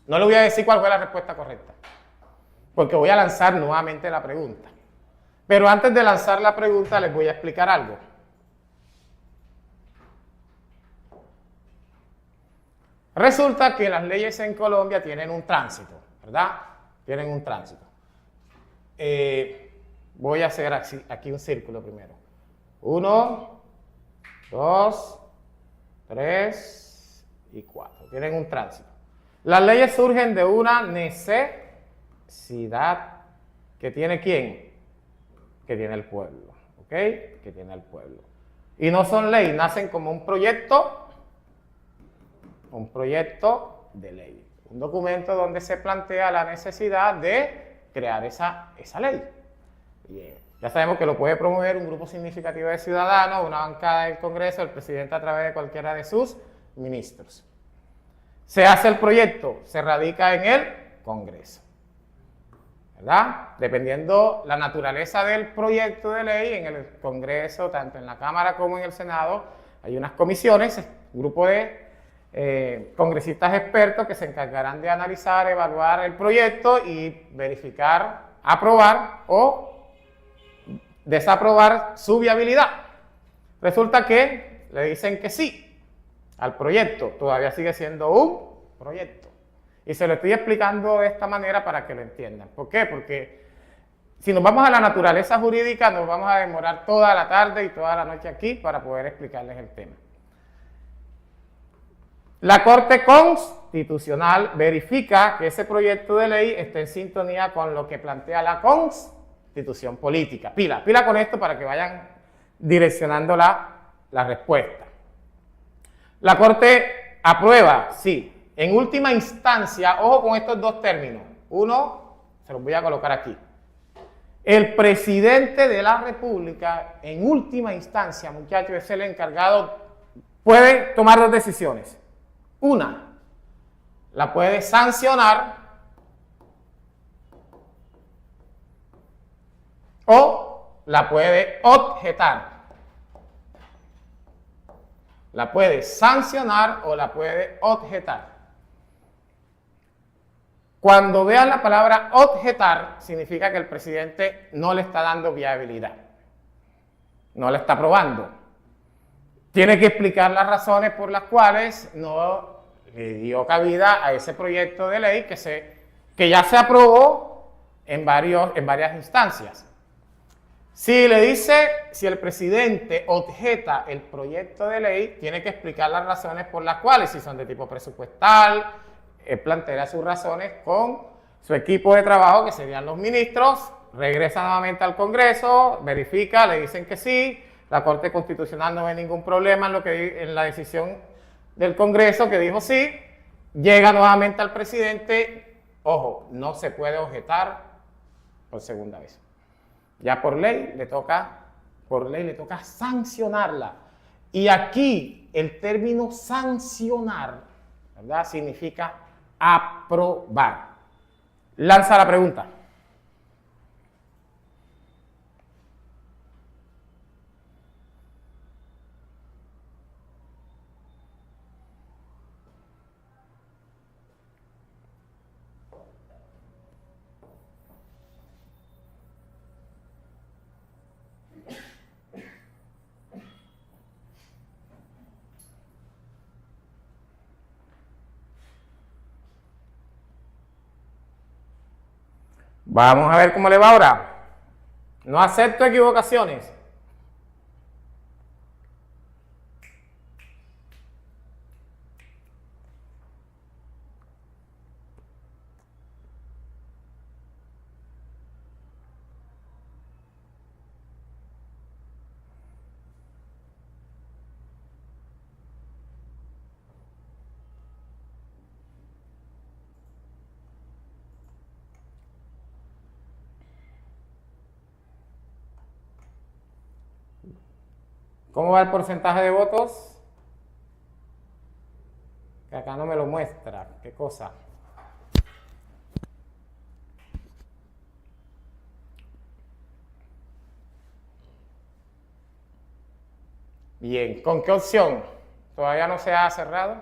No le voy a decir cuál fue la respuesta correcta, porque voy a lanzar nuevamente la pregunta. Pero antes de lanzar la pregunta les voy a explicar algo. Resulta que las leyes en Colombia tienen un tránsito, ¿verdad? Tienen un tránsito. Voy a hacer aquí un círculo primero. 1, 2, 3 y 4. Tienen un tránsito. Las leyes surgen de una necesidad que tiene ¿quién? Que tiene el pueblo, ¿ok? Que tiene el pueblo. Y no son leyes, nacen como un proyecto de ley. Un documento donde se plantea la necesidad de crear esa ley. Bien. Ya sabemos que lo puede promover un grupo significativo de ciudadanos, una bancada del Congreso, el presidente a través de cualquiera de sus ministros. Se hace el proyecto, se radica en el Congreso, ¿verdad? Dependiendo la naturaleza del proyecto de ley, en el Congreso, tanto en la Cámara como en el Senado, hay unas comisiones, un grupo de congresistas expertos que se encargarán de analizar, evaluar el proyecto y verificar, aprobar o desaprobar su viabilidad. Resulta que le dicen que sí al proyecto, todavía sigue siendo un proyecto. Y se lo estoy explicando de esta manera para que lo entiendan. ¿Por qué? Porque si nos vamos a la naturaleza jurídica, nos vamos a demorar toda la tarde y toda la noche aquí para poder explicarles el tema. La Corte Constitucional verifica que ese proyecto de ley esté en sintonía con lo que plantea la Constitución política. Pila con esto para que vayan direccionando la respuesta. La Corte aprueba, sí. En última instancia, ojo con estos dos términos. Uno, se los voy a colocar aquí. El presidente de la República, en última instancia, muchachos, es el encargado, puede tomar dos decisiones. Una, la puede sancionar o la puede objetar. La puede sancionar o la puede objetar. Cuando vean la palabra objetar, significa que el presidente no le está dando viabilidad. No le está aprobando. Tiene que explicar las razones por las cuales no le dio cabida a ese proyecto de ley que ya se aprobó en varias instancias. Si le dice si el presidente objeta el proyecto de ley, tiene que explicar las razones por las cuales, si son de tipo presupuestal, plantea sus razones con su equipo de trabajo, que serían los ministros, regresa nuevamente al Congreso, verifica, le dicen que sí, la Corte Constitucional no ve ningún problema en la decisión del Congreso que dijo sí, llega nuevamente al presidente, ojo, no se puede objetar por segunda vez. Ya por ley le toca sancionarla. Y aquí el término sancionar, ¿verdad?, significa aprobar. Lanza la pregunta. Vamos a ver cómo le va ahora. No acepto equivocaciones. ¿Cómo va el porcentaje de votos? Que acá no me lo muestra. ¿Qué cosa? Bien, ¿con qué opción? ¿Todavía no se ha cerrado?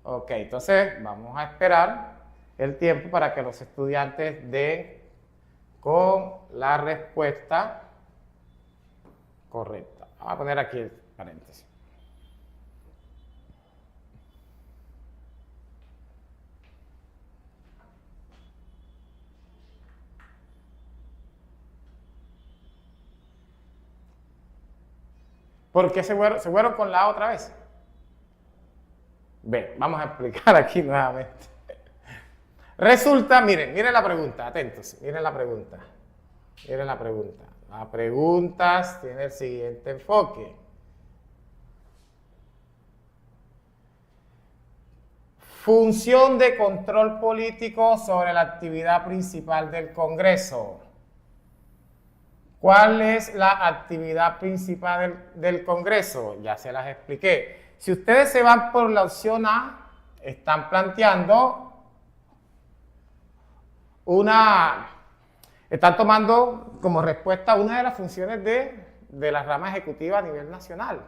Ok, entonces vamos a esperar el tiempo para que los estudiantes den con la respuesta correcta. Vamos a poner aquí el paréntesis. ¿Por qué se fueron con la otra vez? Bien, vamos a explicar aquí nuevamente. Resulta, miren la pregunta, atentos, miren la pregunta. Miren la pregunta. La pregunta tiene el siguiente enfoque. Función de control político sobre la actividad principal del Congreso. ¿Cuál es la actividad principal del Congreso? Ya se las expliqué. Si ustedes se van por la opción A, están planteando están tomando como respuesta una de las funciones de la rama ejecutiva a nivel nacional,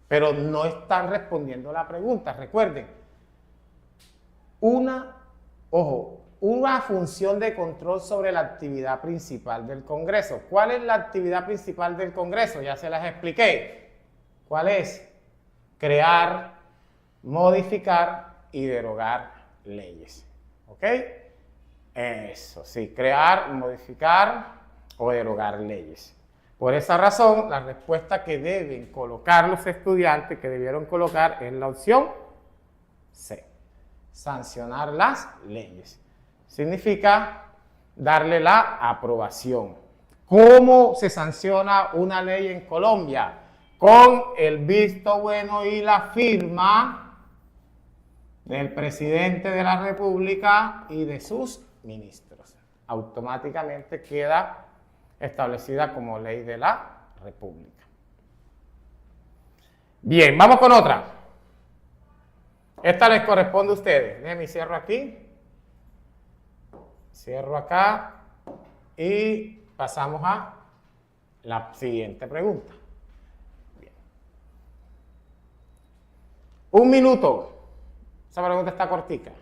pero no están respondiendo la pregunta. Recuerden, una función de control sobre la actividad principal del Congreso. ¿Cuál es la actividad principal del Congreso? Ya se las expliqué. ¿Cuál es? Crear, modificar y derogar leyes. ¿Ok? Eso, sí, crear, modificar o derogar leyes. Por esa razón, la respuesta que deben colocar los estudiantes, que debieron colocar, es la opción C. Sancionar las leyes. Significa darle la aprobación. ¿Cómo se sanciona una ley en Colombia? Con el visto bueno y la firma del presidente de la República y de sus ministros. Automáticamente queda establecida como ley de la República. Bien, vamos con otra. Esta les corresponde a ustedes. Déjenme cierro aquí. Cierro acá. Y pasamos a la siguiente pregunta. Bien. 1 minuto. Esa pregunta está cortica.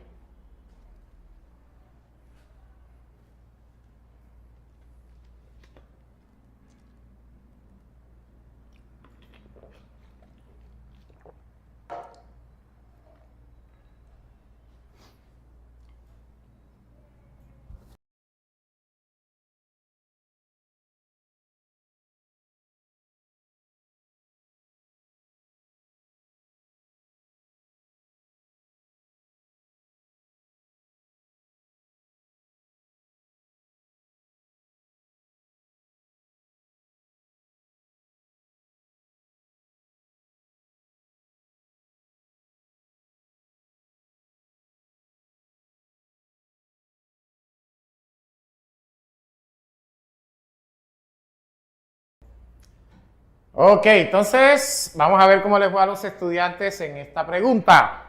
Ok, entonces vamos a ver cómo les va a los estudiantes en esta pregunta.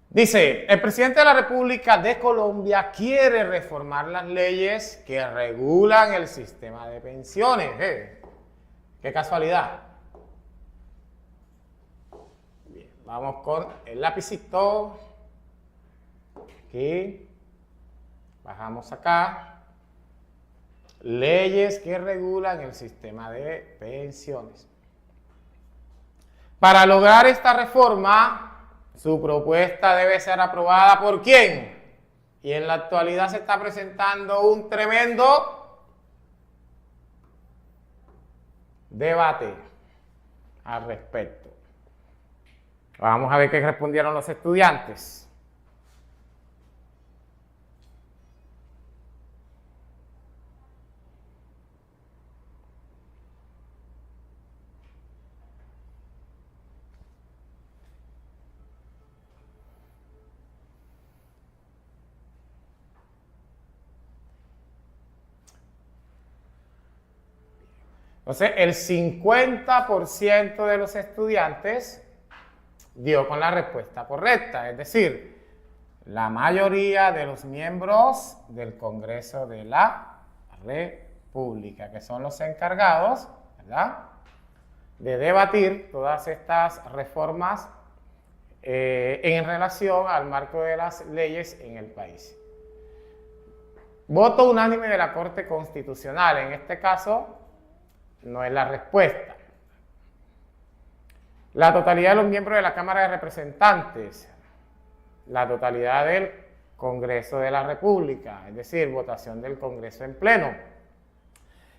Dice, el presidente de la República de Colombia quiere reformar las leyes que regulan el sistema de pensiones. ¡Qué casualidad! Bien, vamos con el lapicito. Aquí. Bajamos acá. Leyes que regulan el sistema de pensiones. Para lograr esta reforma, su propuesta debe ser aprobada ¿por quién? Y en la actualidad se está presentando un tremendo debate al respecto. Vamos a ver qué respondieron los estudiantes. Entonces, el 50% de los estudiantes dio con la respuesta correcta, es decir, la mayoría de los miembros del Congreso de la República, que son los encargados, ¿verdad?, de debatir todas estas reformas en relación al marco de las leyes en el país. Voto unánime de la Corte Constitucional, en este caso, no es la respuesta. La totalidad de los miembros de la Cámara de Representantes, la totalidad del Congreso de la República, es decir, votación del Congreso en pleno.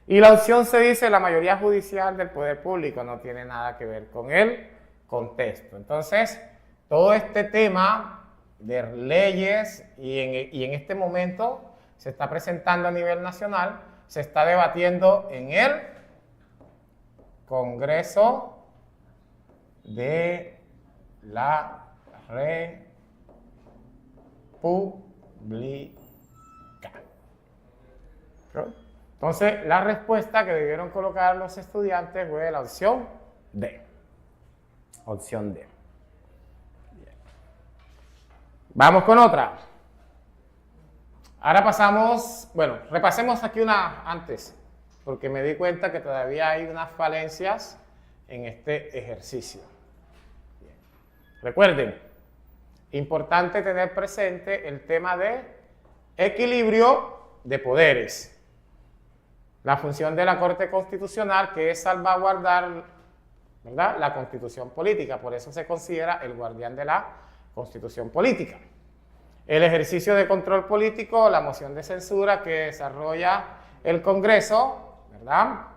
Y la opción C dice la mayoría judicial del poder público, no tiene nada que ver con el contexto. Entonces, todo este tema de leyes y en este momento se está presentando a nivel nacional, se está debatiendo en el Congreso de la República. Entonces, la respuesta que debieron colocar los estudiantes fue la opción D. Opción D. Bien. Vamos con otra. Ahora pasamos, bueno, repasemos aquí una antes, porque me di cuenta que todavía hay unas falencias en este ejercicio. Bien. Recuerden, importante tener presente el tema de equilibrio de poderes. La función de la Corte Constitucional, que es salvaguardar, ¿verdad?, la Constitución política, por eso se considera el guardián de la Constitución política. El ejercicio de control político, la moción de censura que desarrolla el Congreso, ¿verdad?,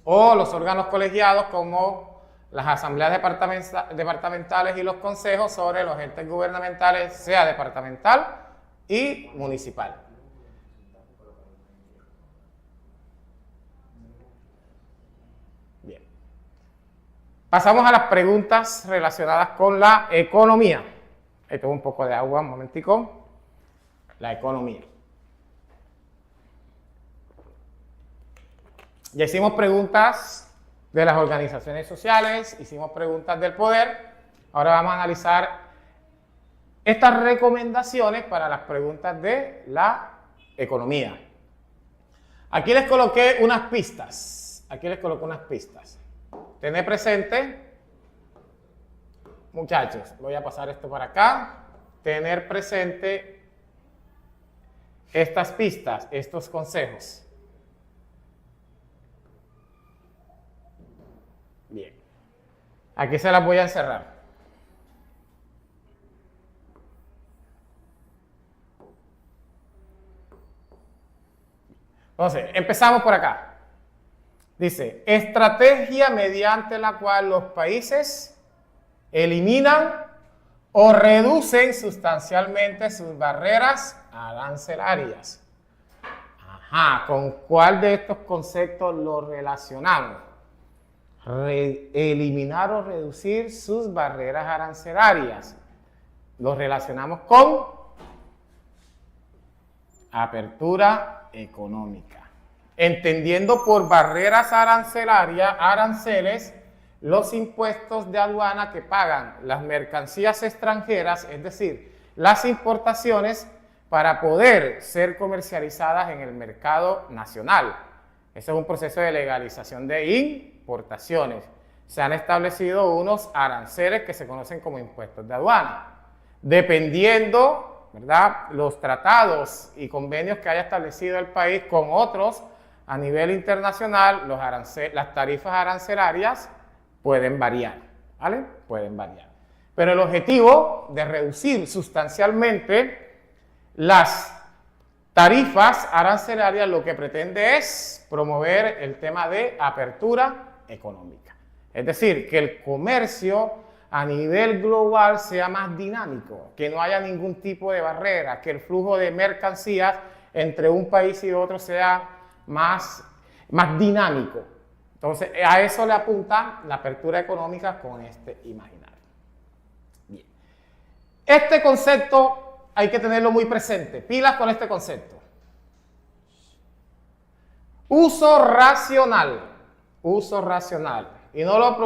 o los órganos colegiados como las asambleas departamentales y los consejos sobre los entes gubernamentales, sea departamental y municipal. Bien. Pasamos a las preguntas relacionadas con la economía. Ahí tengo un poco de agua, un momentico. La economía. Ya hicimos preguntas de las organizaciones sociales, hicimos preguntas del poder. Ahora vamos a analizar estas recomendaciones para las preguntas de la economía. Aquí les coloqué unas pistas. Tened presente, muchachos, voy a pasar esto para acá. Tener presente estas pistas, estos consejos. Bien. Aquí se las voy a encerrar. Entonces, empezamos por acá. Dice, estrategia mediante la cual los países eliminan o reducen sustancialmente sus barreras arancelarias. Ajá, ¿con cuál de estos conceptos lo relacionamos? Eliminar o reducir sus barreras arancelarias. Lo relacionamos con apertura económica. entendiendo por barreras aranceles los impuestos de aduana que pagan las mercancías extranjeras, es decir, las importaciones, para poder ser comercializadas en el mercado nacional. Ese es un proceso de legalización de importaciones. Se han establecido unos aranceles que se conocen como impuestos de aduana. Dependiendo, ¿verdad?, los tratados y convenios que haya establecido el país con otros a nivel internacional, las tarifas arancelarias pueden variar, ¿vale? Pueden variar. Pero el objetivo de reducir sustancialmente las tarifas arancelarias lo que pretende es promover el tema de apertura económica. Es decir, que el comercio a nivel global sea más dinámico, que no haya ningún tipo de barrera, que el flujo de mercancías entre un país y otro sea más dinámico. Entonces, a eso le apunta la apertura económica con este imaginario. Bien. Este concepto hay que tenerlo muy presente. Pilas con este concepto. Uso racional. Uso racional. Y no lo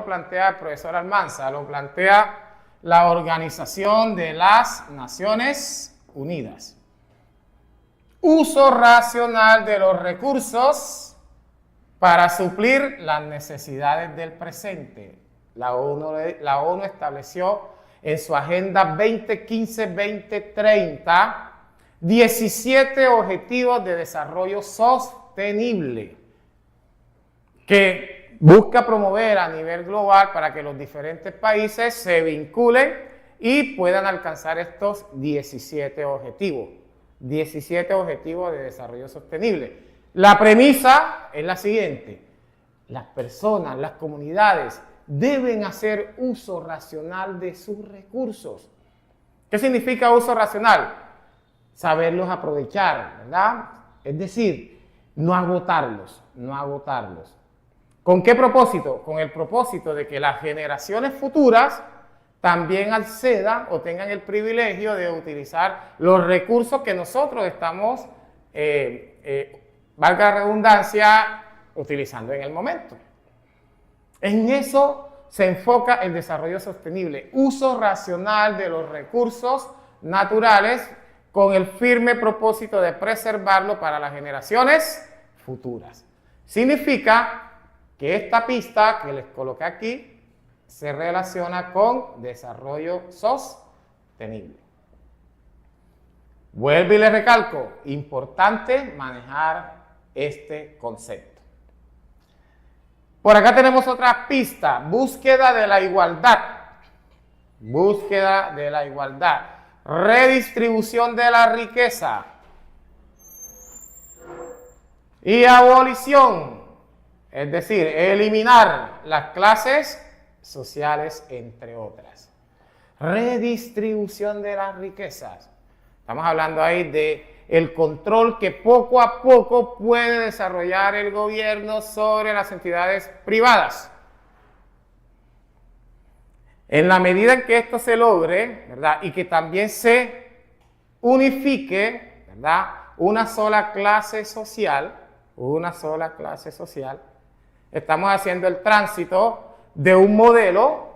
plantea el profesor Almanza, lo plantea la Organización de las Naciones Unidas. Uso racional de los recursos para suplir las necesidades del presente. La ONU estableció en su Agenda 2015-2030 17 Objetivos de Desarrollo Sostenible que busca promover a nivel global para que los diferentes países se vinculen y puedan alcanzar estos 17 objetivos. 17 Objetivos de Desarrollo Sostenible. La premisa es la siguiente: las personas, las comunidades deben hacer uso racional de sus recursos. ¿Qué significa uso racional? Saberlos aprovechar, ¿verdad? Es decir, no agotarlos, no agotarlos. ¿Con qué propósito? Con el propósito de que las generaciones futuras también accedan o tengan el privilegio de utilizar los recursos que nosotros estamos, valga la redundancia, utilizando en el momento. En eso se enfoca el desarrollo sostenible, uso racional de los recursos naturales con el firme propósito de preservarlo para las generaciones futuras. Significa que esta pista que les coloqué aquí se relaciona con desarrollo sostenible. Vuelvo y les recalco, importante manejar este concepto. Por acá tenemos otra pista, búsqueda de la igualdad. Búsqueda de la igualdad. Redistribución de la riqueza. Y abolición, es decir, eliminar las clases sociales, entre otras. Redistribución de las riquezas. Estamos hablando ahí de el control que poco a poco puede desarrollar el gobierno sobre las entidades privadas. En la medida en que esto se logre, ¿verdad?, y que también se unifique, ¿verdad?, una sola clase social, estamos haciendo el tránsito de un modelo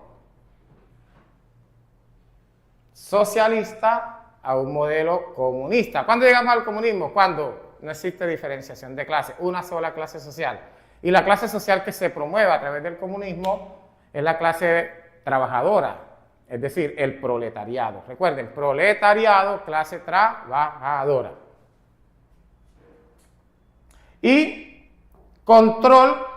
socialista a un modelo comunista. ¿Cuándo llegamos al comunismo? Cuando no existe diferenciación de clase, una sola clase social. Y la clase social que se promueve a través del comunismo es la clase trabajadora, es decir, el proletariado. Recuerden, proletariado, clase trabajadora. Y control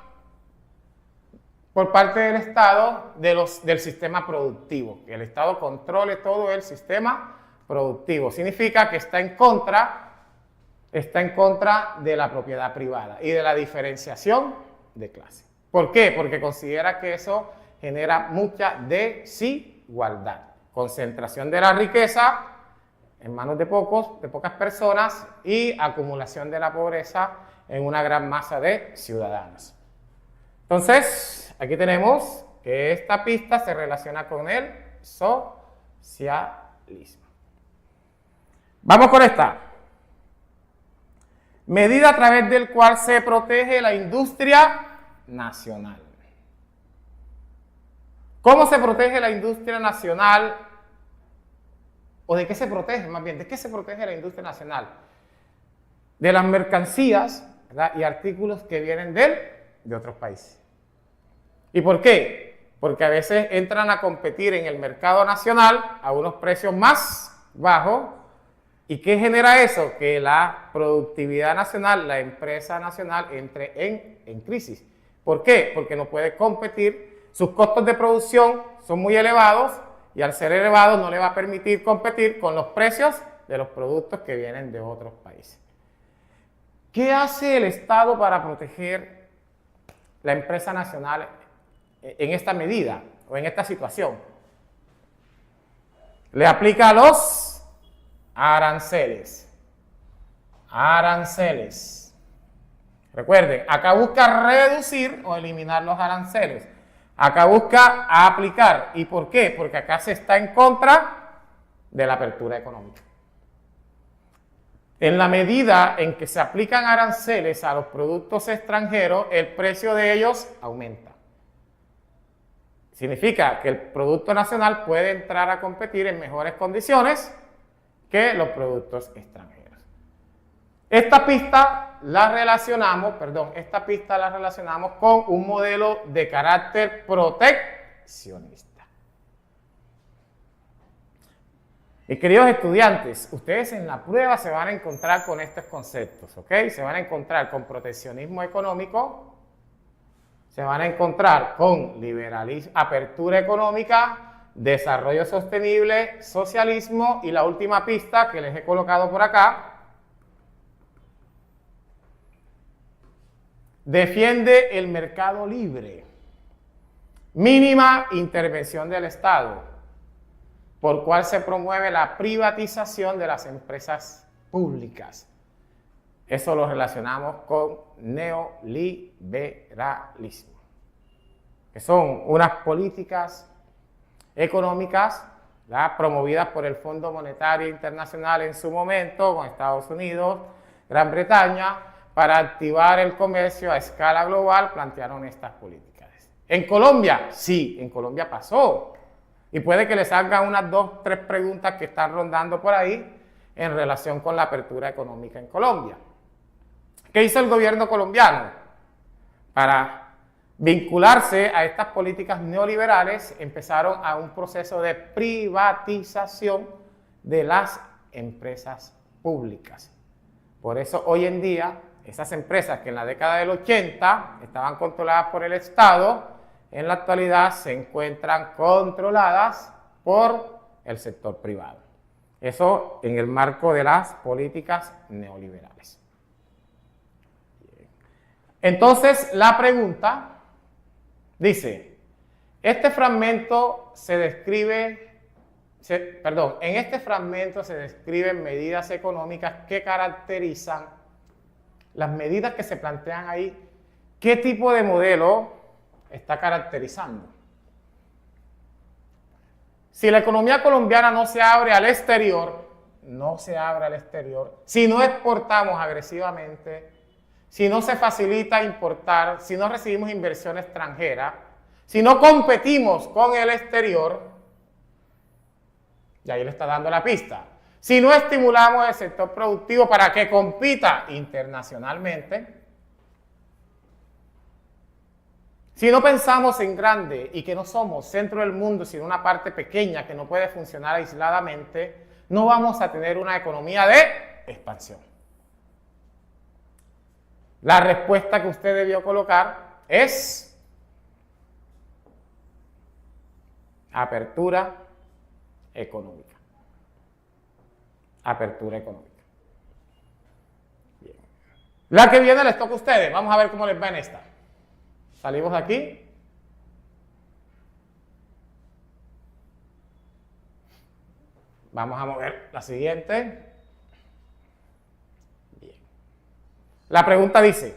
por parte del Estado del sistema productivo. Que el Estado controle todo el sistema productivo. Significa que está en contra de la propiedad privada y de la diferenciación de clase. ¿Por qué? Porque considera que eso genera mucha desigualdad. Concentración de la riqueza en manos de pocas personas y acumulación de la pobreza en una gran masa de ciudadanos. Entonces, aquí tenemos que esta pista se relaciona con el socialismo. Vamos con esta. medida a través del cual se protege la industria nacional. ¿Cómo se protege la industria nacional? ¿O de qué se protege? Más bien, ¿de qué se protege la industria nacional? De las mercancías, ¿verdad?, y artículos que vienen de otros países. ¿Y por qué? Porque a veces entran a competir en el mercado nacional a unos precios más bajos. ¿Y qué genera eso? Que la productividad nacional, la empresa nacional, entre en crisis. ¿Por qué? Porque no puede competir, sus costos de producción son muy elevados y al ser elevados no le va a permitir competir con los precios de los productos que vienen de otros países. ¿Qué hace el Estado para proteger la empresa nacional en esta medida o en esta situación? Le aplica los aranceles. Aranceles. Recuerden, acá busca reducir o eliminar los aranceles. Acá busca aplicar. ¿Y por qué? Porque acá se está en contra de la apertura económica. En la medida en que se aplican aranceles a los productos extranjeros, el precio de ellos aumenta. Significa que el producto nacional puede entrar a competir en mejores condiciones que los productos extranjeros. Esta pista la relacionamos con un modelo de carácter proteccionista. Y queridos estudiantes, ustedes en la prueba se van a encontrar con estos conceptos, ¿ok? Se van a encontrar con proteccionismo económico, se van a encontrar con liberalismo, apertura económica, desarrollo sostenible, socialismo y la última pista que les he colocado por acá, defiende el mercado libre, mínima intervención del Estado, por cual se promueve la privatización de las empresas públicas. Eso lo relacionamos con neoliberalismo, que son unas políticas económicas, ¿verdad?, promovidas por el Fondo Monetario Internacional en su momento, con Estados Unidos, Gran Bretaña, para activar el comercio a escala global, plantearon estas políticas. ¿En Colombia? Sí, en Colombia pasó. Y puede que les salgan unas 2, 3 preguntas que están rondando por ahí en relación con la apertura económica en Colombia. ¿Qué hizo el gobierno colombiano? Para vincularse a estas políticas neoliberales, empezaron a un proceso de privatización de las empresas públicas. Por eso hoy en día, esas empresas que en la década del 80 estaban controladas por el Estado, en la actualidad se encuentran controladas por el sector privado. Eso en el marco de las políticas neoliberales. Entonces, la pregunta dice, en este fragmento se describen medidas económicas que caracterizan las medidas que se plantean ahí. ¿Qué tipo de modelo está caracterizando? Si la economía colombiana no se abre al exterior, si no exportamos agresivamente, si no se facilita importar, si no recibimos inversión extranjera, si no competimos con el exterior, y ahí le está dando la pista, si no estimulamos el sector productivo para que compita internacionalmente, si no pensamos en grande y que no somos centro del mundo, sino una parte pequeña que no puede funcionar aisladamente, no vamos a tener una economía de expansión. La respuesta que usted debió colocar es apertura económica. Apertura económica. Bien. La que viene les toca a ustedes. Vamos a ver cómo les va en esta. Salimos de aquí. Vamos a mover la siguiente. Bien. La pregunta dice,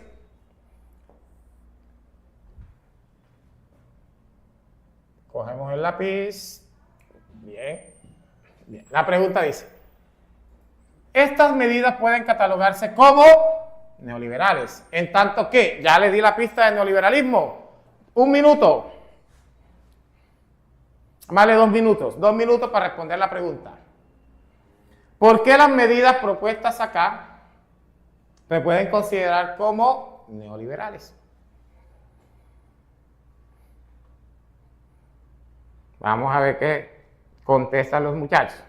cogemos el lápiz. Bien. Bien. La pregunta dice, estas medidas pueden catalogarse como neoliberales. En tanto que, ya les di la pista del neoliberalismo, 1 minuto, vale 2 minutos, 2 minutos para responder la pregunta. ¿Por qué las medidas propuestas acá se pueden considerar como neoliberales? Vamos a ver qué contestan los muchachos.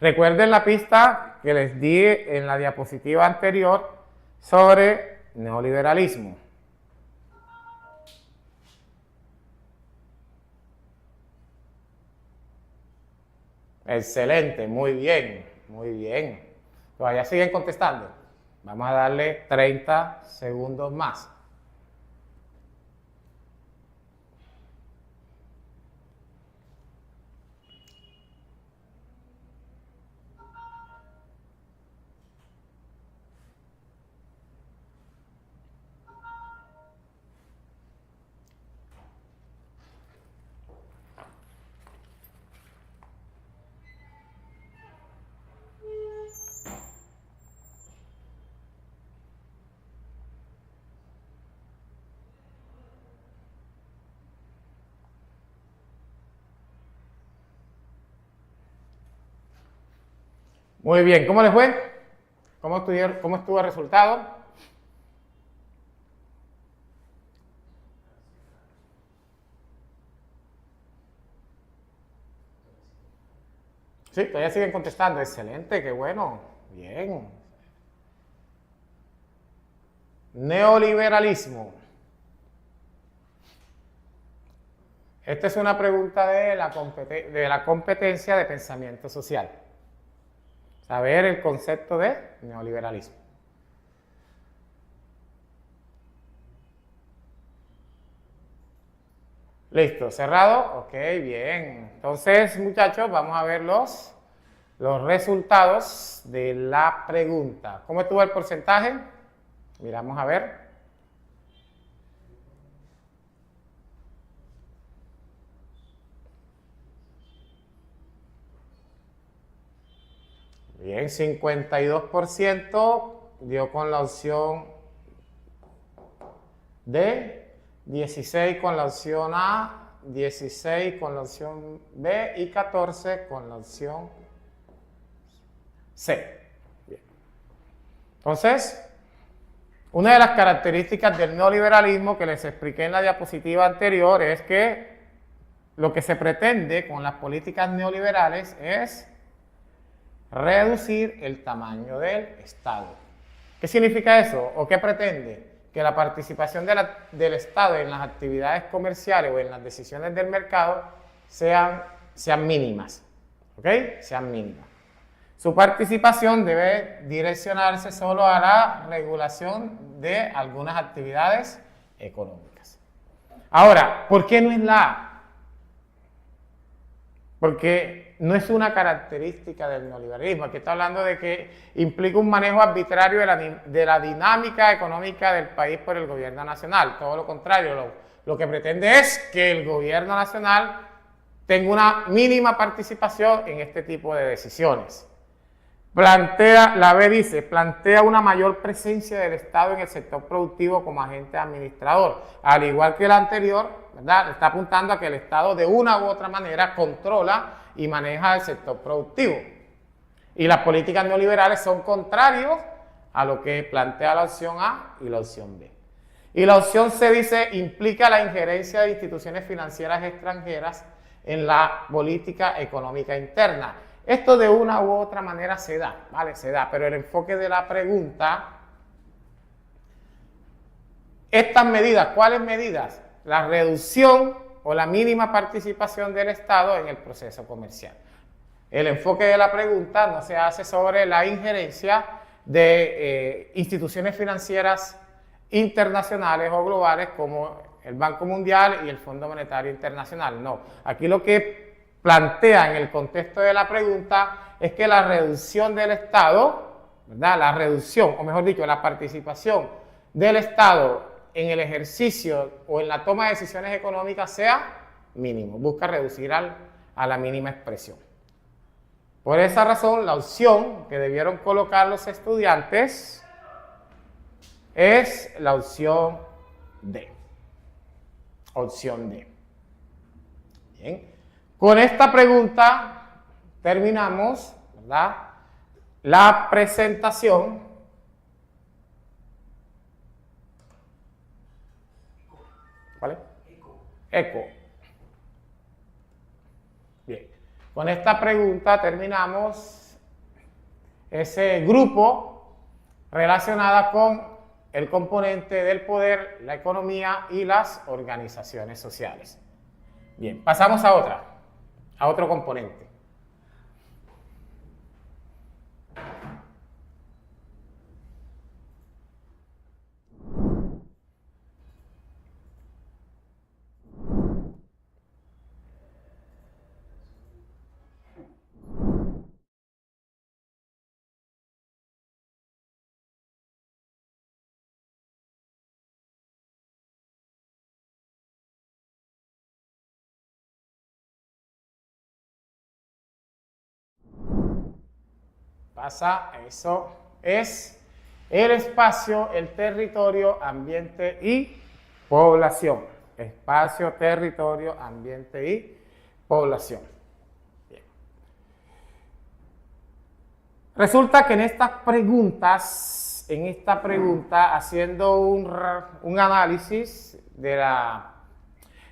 Recuerden la pista que les di en la diapositiva anterior sobre neoliberalismo. Excelente, muy bien, muy bien. Todavía siguen contestando. Vamos a darle 30 segundos más. Muy bien, ¿cómo les fue? ¿Cómo estuvo el resultado? Sí, todavía siguen contestando. Excelente, qué bueno. Bien. Neoliberalismo. Esta es una pregunta de la competencia de pensamiento social. Saber el concepto de neoliberalismo. Listo, cerrado. Ok, bien. Entonces, muchachos, vamos a ver los resultados de la pregunta. ¿Cómo estuvo el porcentaje? Miramos a ver. Bien, 52% dio con la opción D, 16 con la opción A, 16 con la opción B y 14 con la opción C. Bien. Entonces, una de las características del neoliberalismo que les expliqué en la diapositiva anterior es que lo que se pretende con las políticas neoliberales es reducir el tamaño del Estado. ¿Qué significa eso? ¿O qué pretende? Que la participación del Estado en las actividades comerciales o en las decisiones del mercado sean mínimas. ¿Ok? Sean mínimas. Su participación debe direccionarse solo a la regulación de algunas actividades económicas. Ahora, ¿por qué no es la A? Porque no es una característica del neoliberalismo. Aquí está hablando de que implica un manejo arbitrario de la dinámica económica del país por el gobierno nacional. Todo lo contrario, lo que pretende es que el gobierno nacional tenga una mínima participación en este tipo de decisiones. La B dice, plantea una mayor presencia del Estado en el sector productivo como agente administrador. Al igual que el anterior, ¿verdad? Está apuntando a que el Estado de una u otra manera controla y maneja el sector productivo. Y las políticas neoliberales son contrarios a lo que plantea la opción A y la opción B. Y la opción C dice, implica la injerencia de instituciones financieras extranjeras en la política económica interna. Esto de una u otra manera se da, ¿vale? Se da, pero el enfoque de la pregunta, estas medidas, ¿cuáles medidas? La reducción o la mínima participación del Estado en el proceso comercial. El enfoque de la pregunta no se hace sobre la injerencia de instituciones financieras internacionales o globales como el Banco Mundial y el Fondo Monetario Internacional. No, aquí lo que plantea en el contexto de la pregunta es que la reducción del Estado, ¿verdad? La reducción, o mejor dicho, la participación del Estado en el ejercicio o en la toma de decisiones económicas sea mínimo, busca reducir a la mínima expresión. Por esa razón, la opción que debieron colocar los estudiantes es la opción D. Opción D. Bien. Con esta pregunta terminamos, ¿verdad?, la presentación. ¿Cuál es? Eco. Bien. Con esta pregunta terminamos ese grupo relacionado con el componente del poder, la economía y las organizaciones sociales. Bien, pasamos a otro componente. Eso es el espacio, el territorio, ambiente y población. Espacio, territorio, ambiente y población. Bien. Resulta que en esta pregunta, haciendo un análisis de la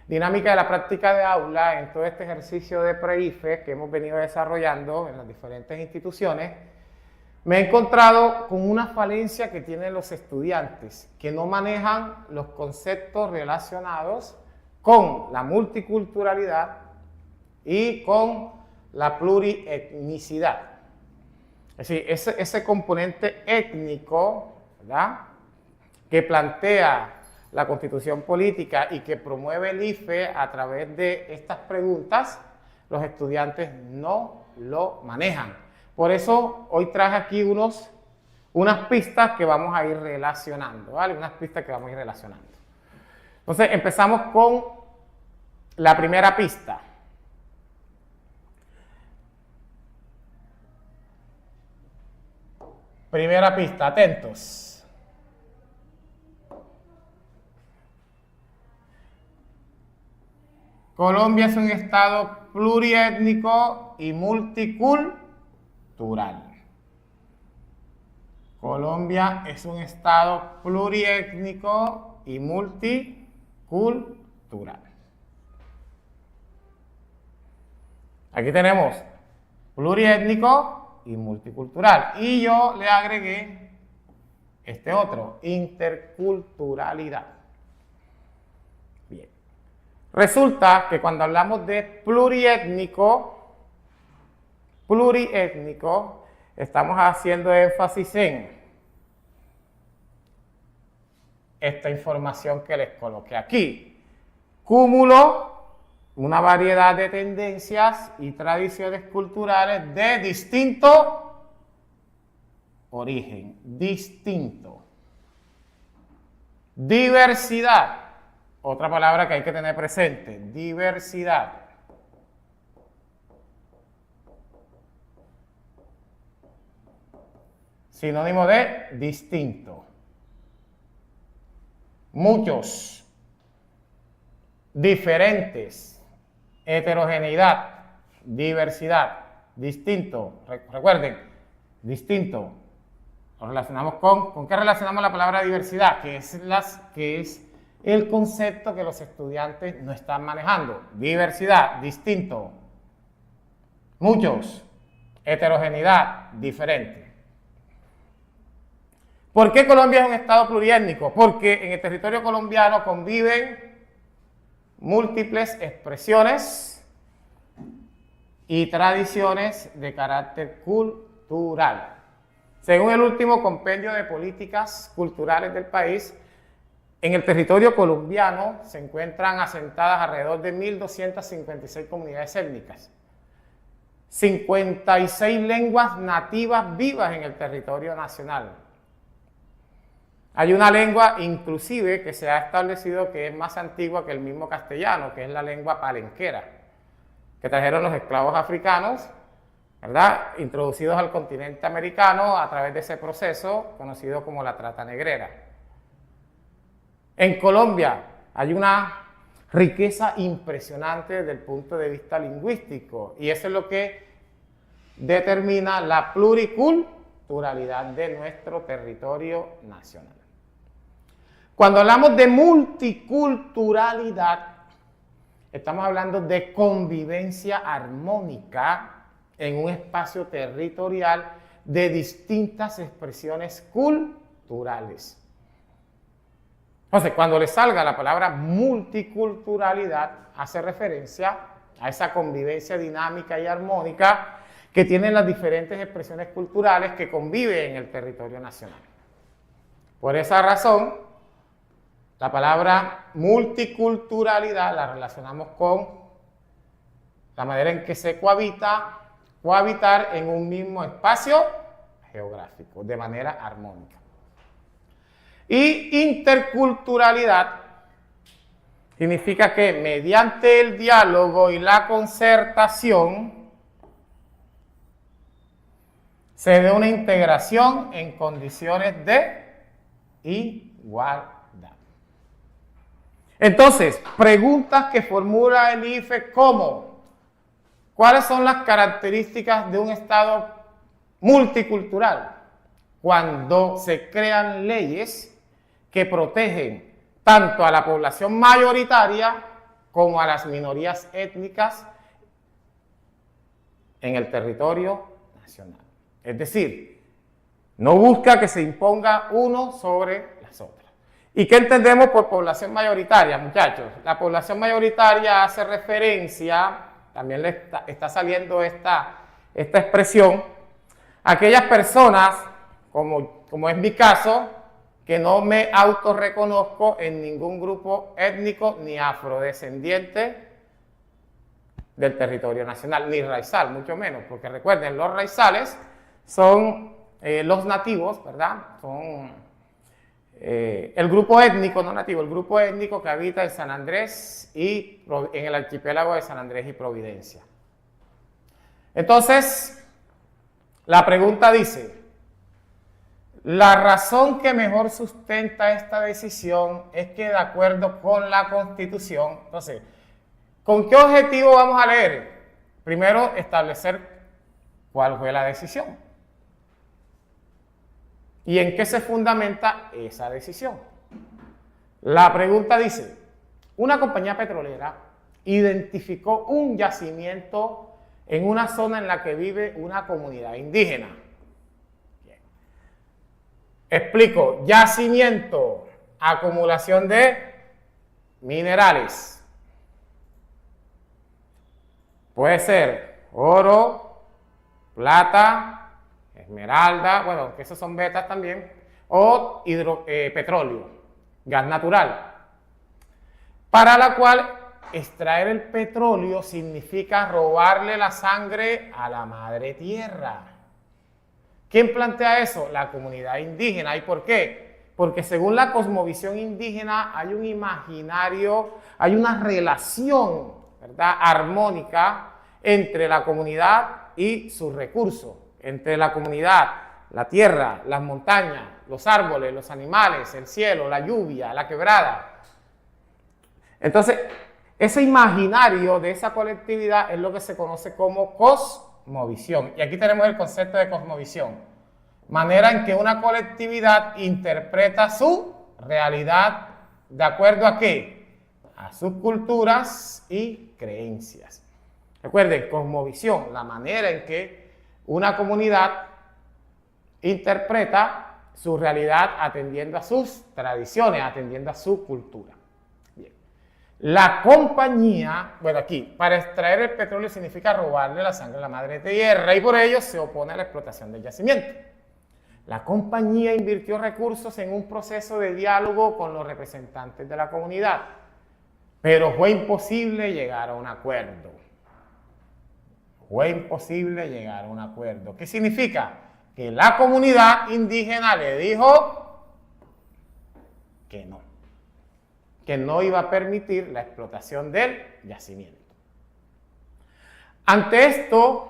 dinámica de la práctica de aula en todo este ejercicio de pre-IFE que hemos venido desarrollando en las diferentes instituciones, me he encontrado con una falencia que tienen los estudiantes, que no manejan los conceptos relacionados con la multiculturalidad y con la plurietnicidad. Es decir, ese componente étnico, ¿verdad?, que plantea la Constitución Política y que promueve el IFE a través de estas preguntas, los estudiantes no lo manejan. Por eso hoy traje aquí unas pistas que vamos a ir relacionando, ¿vale? Unas pistas que vamos a ir relacionando. Entonces, empezamos con la primera pista. Primera pista, atentos. Colombia es un estado pluriétnico y multicultural. Colombia es un estado pluriétnico y multicultural. Aquí tenemos pluriétnico y multicultural. Y yo le agregué este otro, interculturalidad. Bien. Resulta que cuando hablamos de pluriétnico, estamos haciendo énfasis en esta información que les coloqué aquí. Cúmulo, una variedad de tendencias y tradiciones culturales de distinto origen, distinto. Diversidad, otra palabra que hay que tener presente, diversidad. Sinónimo de distinto. Muchos, diferentes, heterogeneidad, diversidad, distinto. Recuerden, distinto. Lo relacionamos ¿con qué relacionamos la palabra diversidad? Que es el concepto que los estudiantes no están manejando. Diversidad, distinto. Muchos, heterogeneidad, diferente. ¿Por qué Colombia es un estado pluriétnico? Porque en el territorio colombiano conviven múltiples expresiones y tradiciones de carácter cultural. Según el último compendio de políticas culturales del país, En el territorio colombiano se encuentran asentadas alrededor de 1.256 comunidades étnicas, 56 lenguas nativas vivas en el territorio nacional. Hay una lengua inclusive que se ha establecido que es más antigua que el mismo castellano, que es la lengua palenquera, que trajeron los esclavos africanos, ¿verdad?, introducidos al continente americano a través de ese proceso conocido como la trata negrera. En Colombia hay una riqueza impresionante desde el punto de vista lingüístico y eso es lo que determina la pluriculturalidad de nuestro territorio nacional. Cuando hablamos de multiculturalidad, estamos hablando de convivencia armónica en un espacio territorial de distintas expresiones culturales. Entonces, cuando le salga la palabra multiculturalidad, hace referencia a esa convivencia dinámica y armónica que tienen las diferentes expresiones culturales que conviven en el territorio nacional. Por esa razón, la palabra multiculturalidad la relacionamos con la manera en que se cohabitar en un mismo espacio geográfico, de manera armónica. Y interculturalidad significa que mediante el diálogo y la concertación se dé una integración en condiciones de igualdad. Entonces, preguntas que formula el IFE como: ¿cuáles son las características de un Estado multicultural? Cuando se crean leyes que protegen tanto a la población mayoritaria como a las minorías étnicas en el territorio nacional. Es decir, no busca que se imponga uno sobre las otras. ¿Y qué entendemos por población mayoritaria, muchachos? La población mayoritaria hace referencia, también le está saliendo esta expresión, a aquellas personas, como es mi caso, que no me autorreconozco en ningún grupo étnico ni afrodescendiente del territorio nacional, ni raizal, mucho menos, porque recuerden, los raizales son los nativos, ¿verdad? Son el grupo étnico, no nativo, el grupo étnico que habita en San Andrés y en el archipiélago de San Andrés y Providencia. Entonces, la pregunta dice: la razón que mejor sustenta esta decisión es que, de acuerdo con la Constitución, entonces, ¿con qué objetivo vamos a leer? Primero, establecer cuál fue la decisión y en qué se fundamenta esa decisión. La pregunta dice: una compañía petrolera identificó un yacimiento en una zona en la que vive una comunidad indígena. Explico: yacimiento, acumulación de minerales. Puede ser oro, plata, esmeralda, bueno, que esos son betas también, o petróleo, gas natural, para la cual extraer el petróleo significa robarle la sangre a la madre tierra. ¿Quién plantea eso? La comunidad indígena. ¿Y por qué? Porque según la cosmovisión indígena hay un imaginario, hay una relación, ¿verdad?, armónica entre la comunidad y sus recursos, entre la comunidad, la tierra, las montañas, los árboles, los animales, el cielo, la lluvia, la quebrada. Entonces, ese imaginario de esa colectividad es lo que se conoce como cosmovisión. Y aquí tenemos el concepto de cosmovisión. Manera en que una colectividad interpreta su realidad de acuerdo a ¿qué? A sus culturas y creencias. Recuerden, cosmovisión, la manera en que una comunidad interpreta su realidad atendiendo a sus tradiciones, atendiendo a su cultura. Bien. La compañía, bueno, aquí, para extraer el petróleo significa robarle la sangre a la madre tierra y por ello se opone a la explotación del yacimiento. La compañía invirtió recursos en un proceso de diálogo con los representantes de la comunidad, pero fue imposible llegar a un acuerdo. Fue imposible llegar a un acuerdo. ¿Qué significa? Que la comunidad indígena le dijo que no iba a permitir la explotación del yacimiento. Ante esto,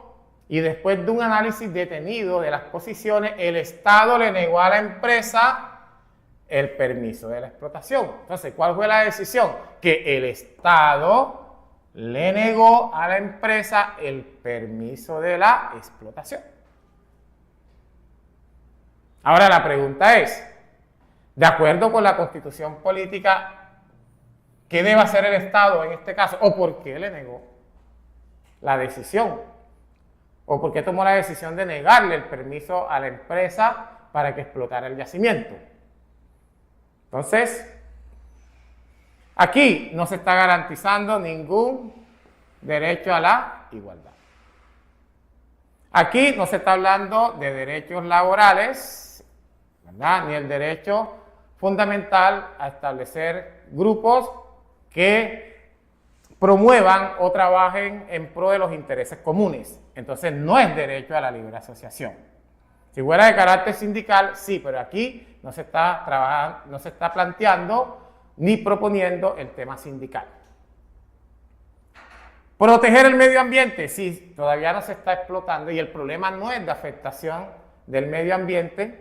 y después de un análisis detenido de las posiciones, el Estado le negó a la empresa el permiso de la explotación. Entonces, ¿cuál fue la decisión? Que el Estado le negó a la empresa el permiso de la explotación. Ahora la pregunta es, de acuerdo con la Constitución política, ¿qué debe hacer el Estado en este caso? ¿O por qué le negó la decisión? ¿O por qué tomó la decisión de negarle el permiso a la empresa para que explotara el yacimiento? Entonces, aquí no se está garantizando ningún derecho a la igualdad. Aquí no se está hablando de derechos laborales, ¿verdad? Ni el derecho fundamental a establecer grupos que promuevan o trabajen en pro de los intereses comunes. Entonces no es derecho a la libre asociación. Si fuera de carácter sindical, sí, pero aquí no se está planteando ni proponiendo el tema sindical. Proteger el medio ambiente, sí, todavía no se está explotando y el problema no es de afectación del medio ambiente,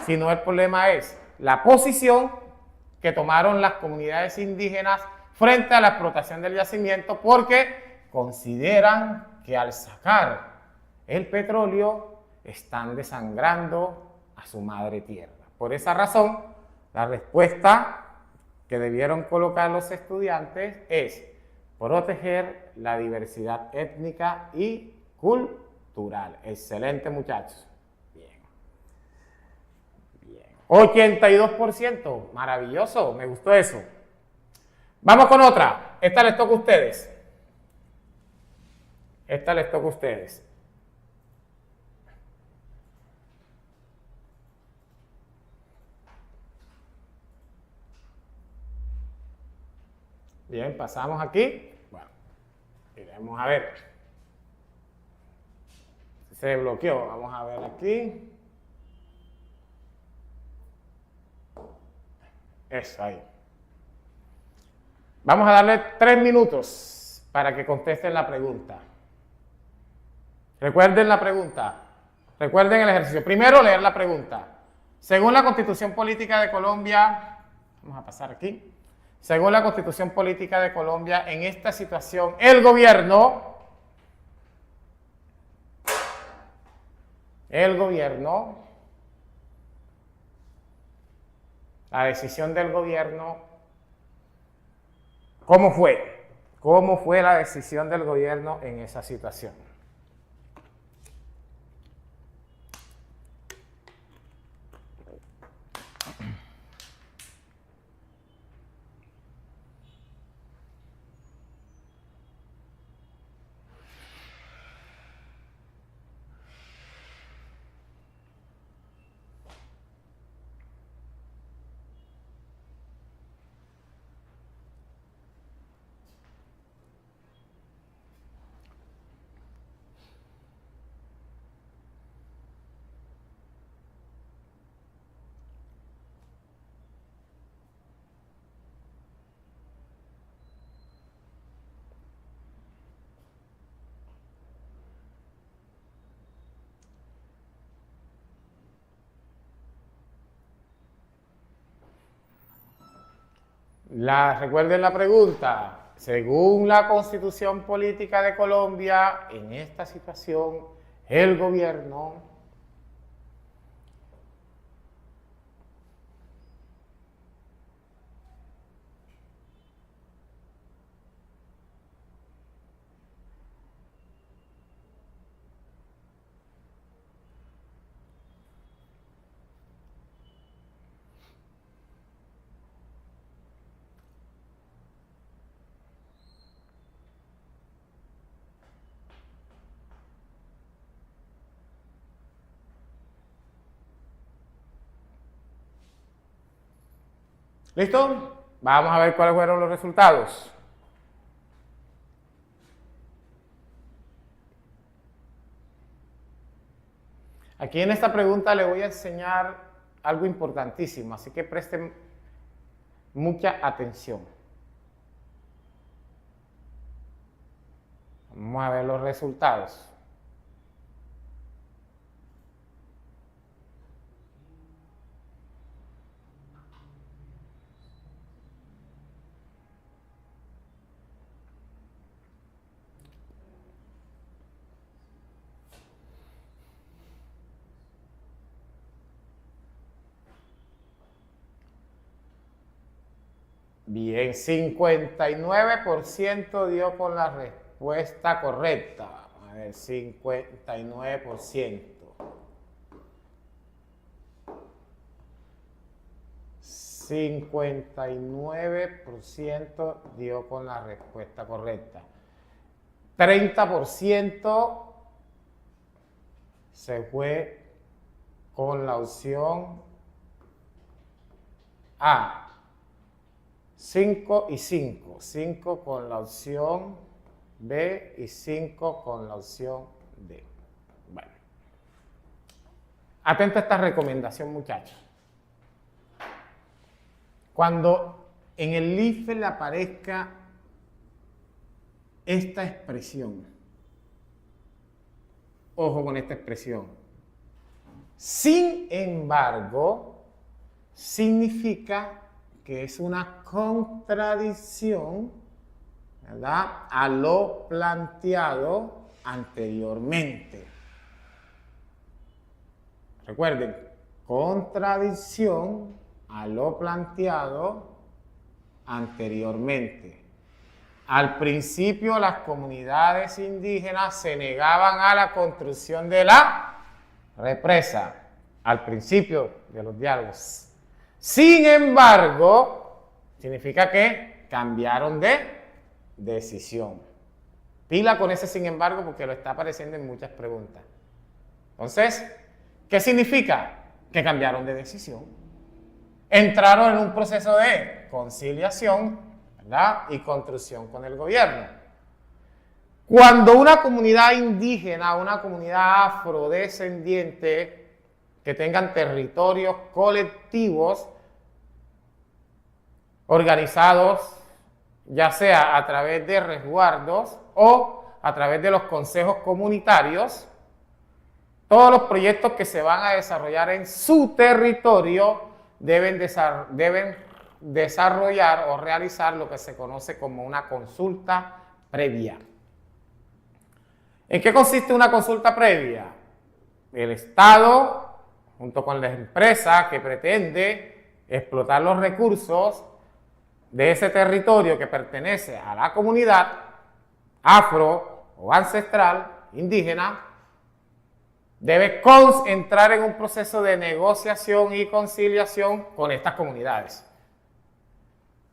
sino el problema es la posición que tomaron las comunidades indígenas frente a la explotación del yacimiento porque consideran que al sacar el petróleo están desangrando a su madre tierra. Por esa razón, la respuesta que debieron colocar los estudiantes es proteger la diversidad étnica y cultural. Excelente, muchachos. Bien. Bien. 82%. Maravilloso. Me gustó eso. Vamos con otra. Esta les toca a ustedes. Esta les toca a ustedes. Bien, pasamos aquí. Bueno, iremos a ver. Se bloqueó. Vamos a ver aquí. Eso, ahí. Vamos a darle 3 minutos para que contesten la pregunta. Recuerden la pregunta. Recuerden el ejercicio. Primero, leer la pregunta. Según la Constitución Política de Colombia, vamos a pasar aquí. Según la Constitución Política de Colombia, en esta situación, el gobierno, la decisión del gobierno, ¿cómo fue? ¿Cómo fue la decisión del gobierno en esa situación? Recuerden la pregunta. Según la Constitución Política de Colombia, en esta situación, el gobierno ¿Listo? Vamos a ver cuáles fueron los resultados. Aquí en esta pregunta le voy a enseñar algo importantísimo, así que presten mucha atención. Vamos a ver los resultados. Bien, 59% dio con la respuesta correcta. A ver, 59%. 59% dio con la respuesta correcta. 30% se fue con la opción A. 5 y 5. 5 con la opción B y 5 con la opción D. Bueno. Atento a esta recomendación, muchachos. Cuando en el IFE le aparezca esta expresión, ojo con esta expresión, sin embargo, significa que es una contradicción, ¿verdad?, a lo planteado anteriormente. Recuerden, contradicción a lo planteado anteriormente. Al principio las comunidades indígenas se negaban a la construcción de la represa, al principio de los diálogos. Sin embargo, significa que cambiaron de decisión. Pila con ese sin embargo porque lo está apareciendo en muchas preguntas. Entonces, ¿qué significa? Que cambiaron de decisión. Entraron en un proceso de conciliación, ¿verdad?, y construcción con el gobierno. Cuando una comunidad indígena, una comunidad afrodescendiente, que tengan territorios colectivos organizados, ya sea a través de resguardos o a través de los consejos comunitarios, todos los proyectos que se van a desarrollar en su territorio deben desarrollar o realizar lo que se conoce como una consulta previa. ¿En qué consiste una consulta previa? El Estado, junto con la empresa que pretende explotar los recursos de ese territorio que pertenece a la comunidad afro o ancestral indígena, debe entrar en un proceso de negociación y conciliación con estas comunidades.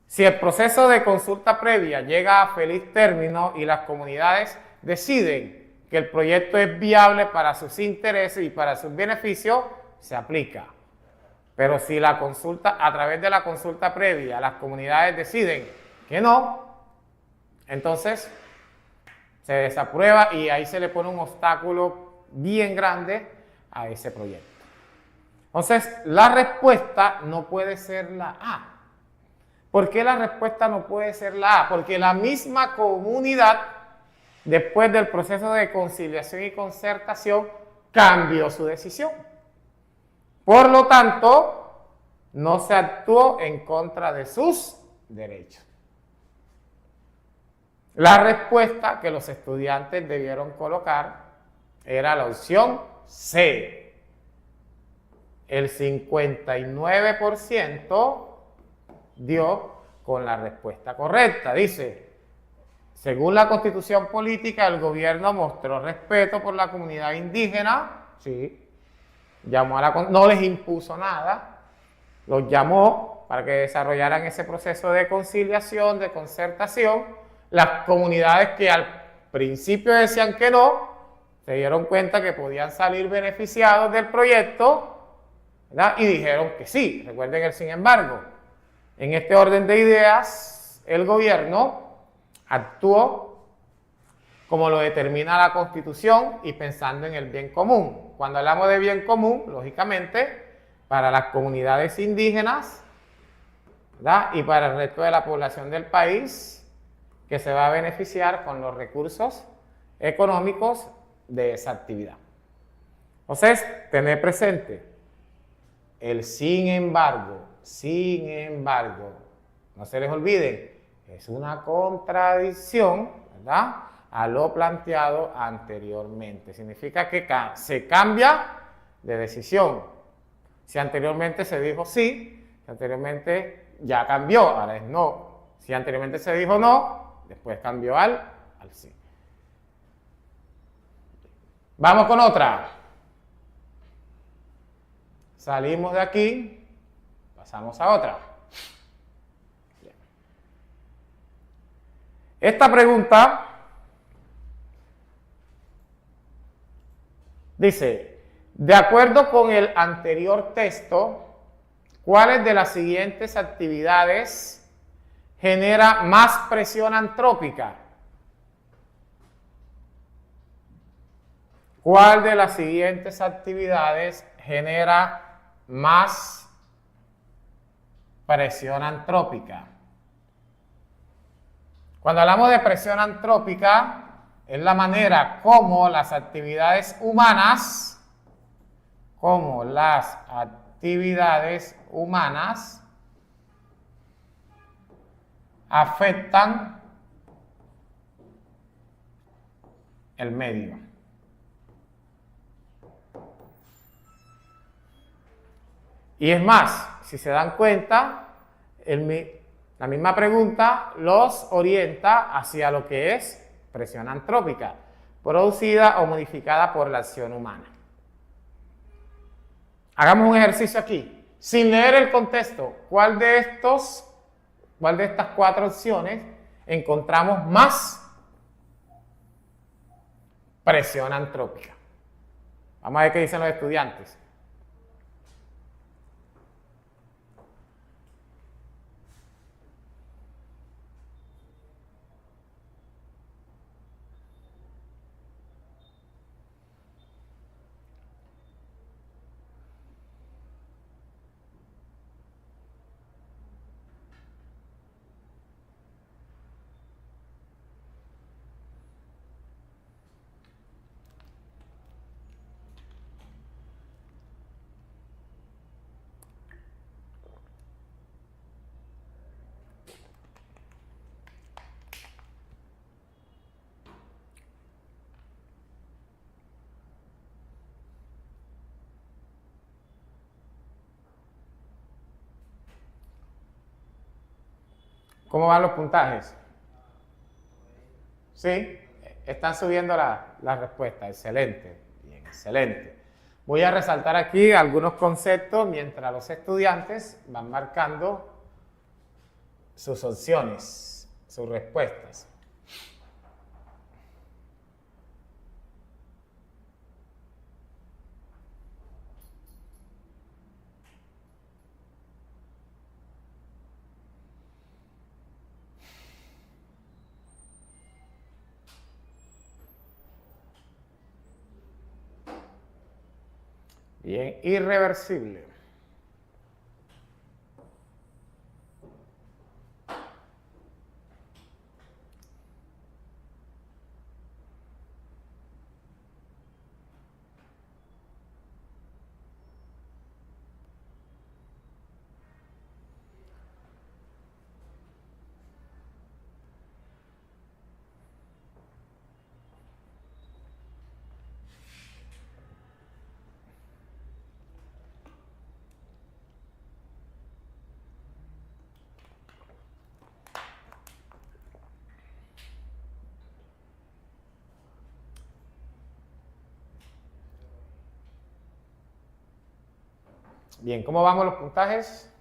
Si el proceso de consulta previa llega a feliz término y las comunidades deciden que el proyecto es viable para sus intereses y para sus beneficios, se aplica. Pero si la consulta, a través de la consulta previa, las comunidades deciden que no, entonces se desaprueba y ahí se le pone un obstáculo bien grande a ese proyecto. Entonces, la respuesta no puede ser la A. ¿Por qué la respuesta no puede ser la A? Porque la misma comunidad, después del proceso de conciliación y concertación, cambió su decisión. Por lo tanto, no se actuó en contra de sus derechos. La respuesta que los estudiantes debieron colocar era la opción C. El 59% dio con la respuesta correcta. Dice, según la Constitución Política, el gobierno mostró respeto por la comunidad indígena, sí, llamó no les impuso nada, los llamó para que desarrollaran ese proceso de conciliación, de concertación. Las comunidades que al principio decían que no, se dieron cuenta que podían salir beneficiados del proyecto, ¿verdad?, y dijeron que sí. Recuerden el sin embargo. En este orden de ideas, el gobierno actuó como lo determina la Constitución y pensando en el bien común. Cuando hablamos de bien común, lógicamente, para las comunidades indígenas, ¿verdad? Y para el resto de la población del país, que se va a beneficiar con los recursos económicos de esa actividad. Entonces, tener presente el sin embargo, no se les olviden, es una contradicción, ¿verdad?, a lo planteado anteriormente. Significa que se cambia de decisión. Si anteriormente se dijo sí, si anteriormente ya cambió, ahora es no. Si anteriormente se dijo no, después cambió al sí. Vamos con otra. Salimos de aquí, pasamos a otra. Esta pregunta dice, de acuerdo con el anterior texto, ¿cuáles de las siguientes actividades genera más presión antrópica? ¿Cuál de las siguientes actividades genera más presión antrópica? Cuando hablamos de presión antrópica, es la manera como las actividades humanas afectan el medio. Y es más, si se dan cuenta, la misma pregunta los orienta hacia lo que es presión antrópica, producida o modificada por la acción humana. Hagamos un ejercicio aquí. Sin leer el contexto, ¿cuál de estas 4 opciones encontramos más presión antrópica? Vamos a ver qué dicen los estudiantes. ¿Cómo van los puntajes? ¿Sí? Están subiendo la respuesta. Excelente. Bien, excelente. Voy a resaltar aquí algunos conceptos mientras los estudiantes van marcando sus opciones, sus respuestas. Bien, irreversible. Bien, ¿cómo vamos los puntajes?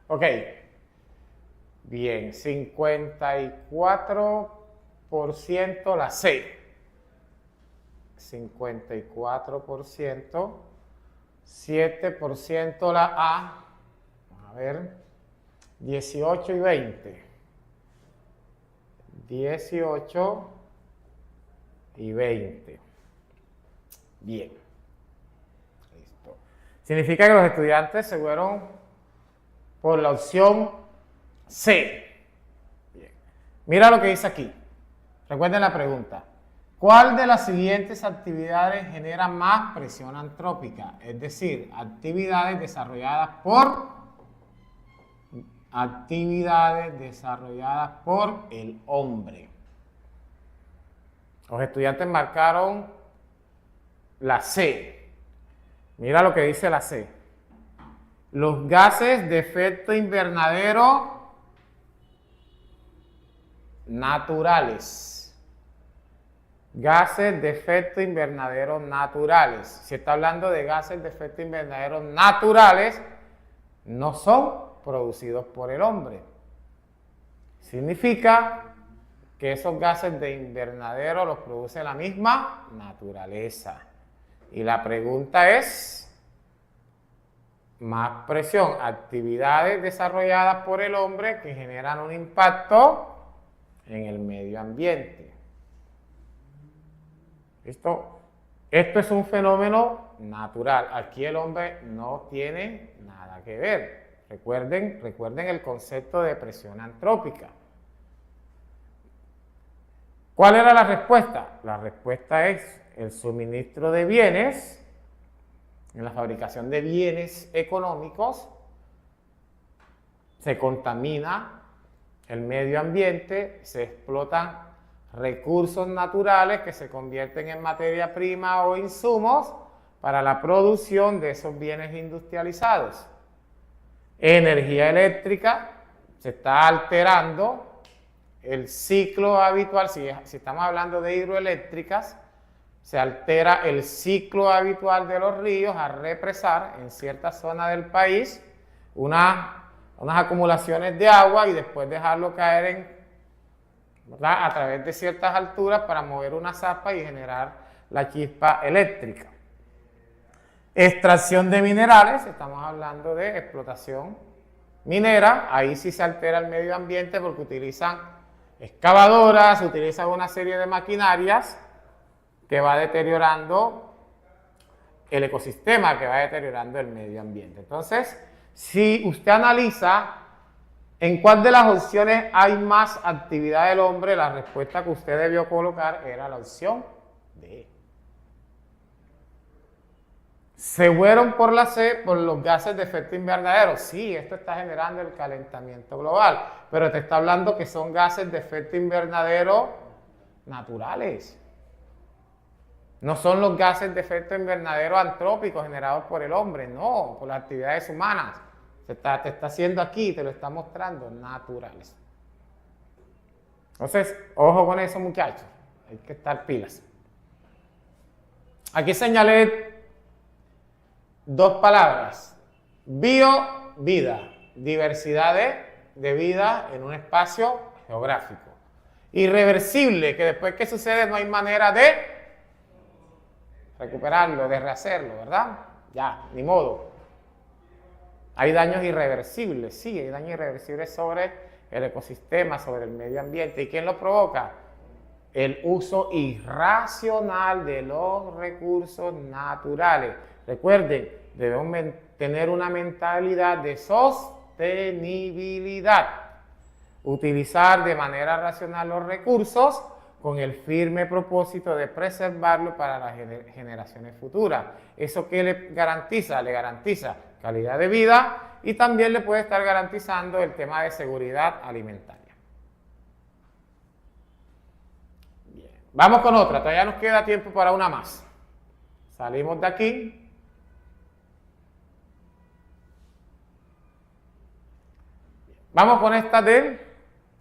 Ok. Bien, 54% la C. 54%. 7% la A. A ver. 18 y 20. 18 y 20. Bien. Listo. Significa que los estudiantes se fueron por la opción C. Bien. Mira lo que dice aquí. Recuerden la pregunta. ¿Cuál de las siguientes actividades genera más presión antrópica? Es decir, actividades desarrolladas por el hombre. Los estudiantes marcaron la C. Mira lo que dice la C. Los gases de efecto invernadero naturales. Gases de efecto invernadero naturales. Si está hablando de gases de efecto invernadero naturales, no son producidos por el hombre. Significa que esos gases de invernadero los produce la misma naturaleza. Y la pregunta es, más presión, actividades desarrolladas por el hombre que generan un impacto en el medio ambiente. ¿Listo? Esto es un fenómeno natural. Aquí el hombre no tiene nada que ver. Recuerden el concepto de presión antrópica. ¿Cuál era la respuesta? La respuesta es el suministro de bienes, en la fabricación de bienes económicos, se contamina el medio ambiente, se explotan recursos naturales que se convierten en materia prima o insumos para la producción de esos bienes industrializados. Energía eléctrica, se está alterando el ciclo habitual, si estamos hablando de hidroeléctricas, se altera el ciclo habitual de los ríos a represar en ciertas zonas del país unas acumulaciones de agua y después dejarlo caer ¿verdad? A través de ciertas alturas para mover una zapa y generar la chispa eléctrica. Extracción de minerales, estamos hablando de explotación minera, ahí sí se altera el medio ambiente porque utilizan excavadoras, utilizan una serie de maquinarias que va deteriorando el ecosistema, que va deteriorando el medio ambiente. Entonces, si usted analiza en cuál de las opciones hay más actividad del hombre, la respuesta que usted debió colocar era la opción D. Se fueron por la C por los gases de efecto invernadero. Sí, esto está generando el calentamiento global, pero te está hablando que son gases de efecto invernadero naturales. No son los gases de efecto invernadero antrópicos generados por el hombre, no, por las actividades humanas. Te está haciendo aquí, te lo está mostrando, naturales. Entonces, ojo con eso, muchachos. Hay que estar pilas. Aquí señalé dos palabras. Bio, vida. Diversidad de vida en un espacio geográfico. Irreversible, que después que sucede no hay manera de recuperarlo, de rehacerlo, ¿verdad? Ya, ni modo. Hay daños irreversibles, sí, hay daños irreversibles sobre el ecosistema, sobre el medio ambiente. ¿Y quién lo provoca? El uso irracional de los recursos naturales. Recuerden, debemos tener una mentalidad de sostenibilidad. Utilizar de manera racional los recursos con el firme propósito de preservarlo para las generaciones futuras. ¿Eso qué le garantiza? Le garantiza calidad de vida y también le puede estar garantizando el tema de seguridad alimentaria. Bien. Vamos con otra, todavía nos queda tiempo para una más. Salimos de aquí. Vamos con esta de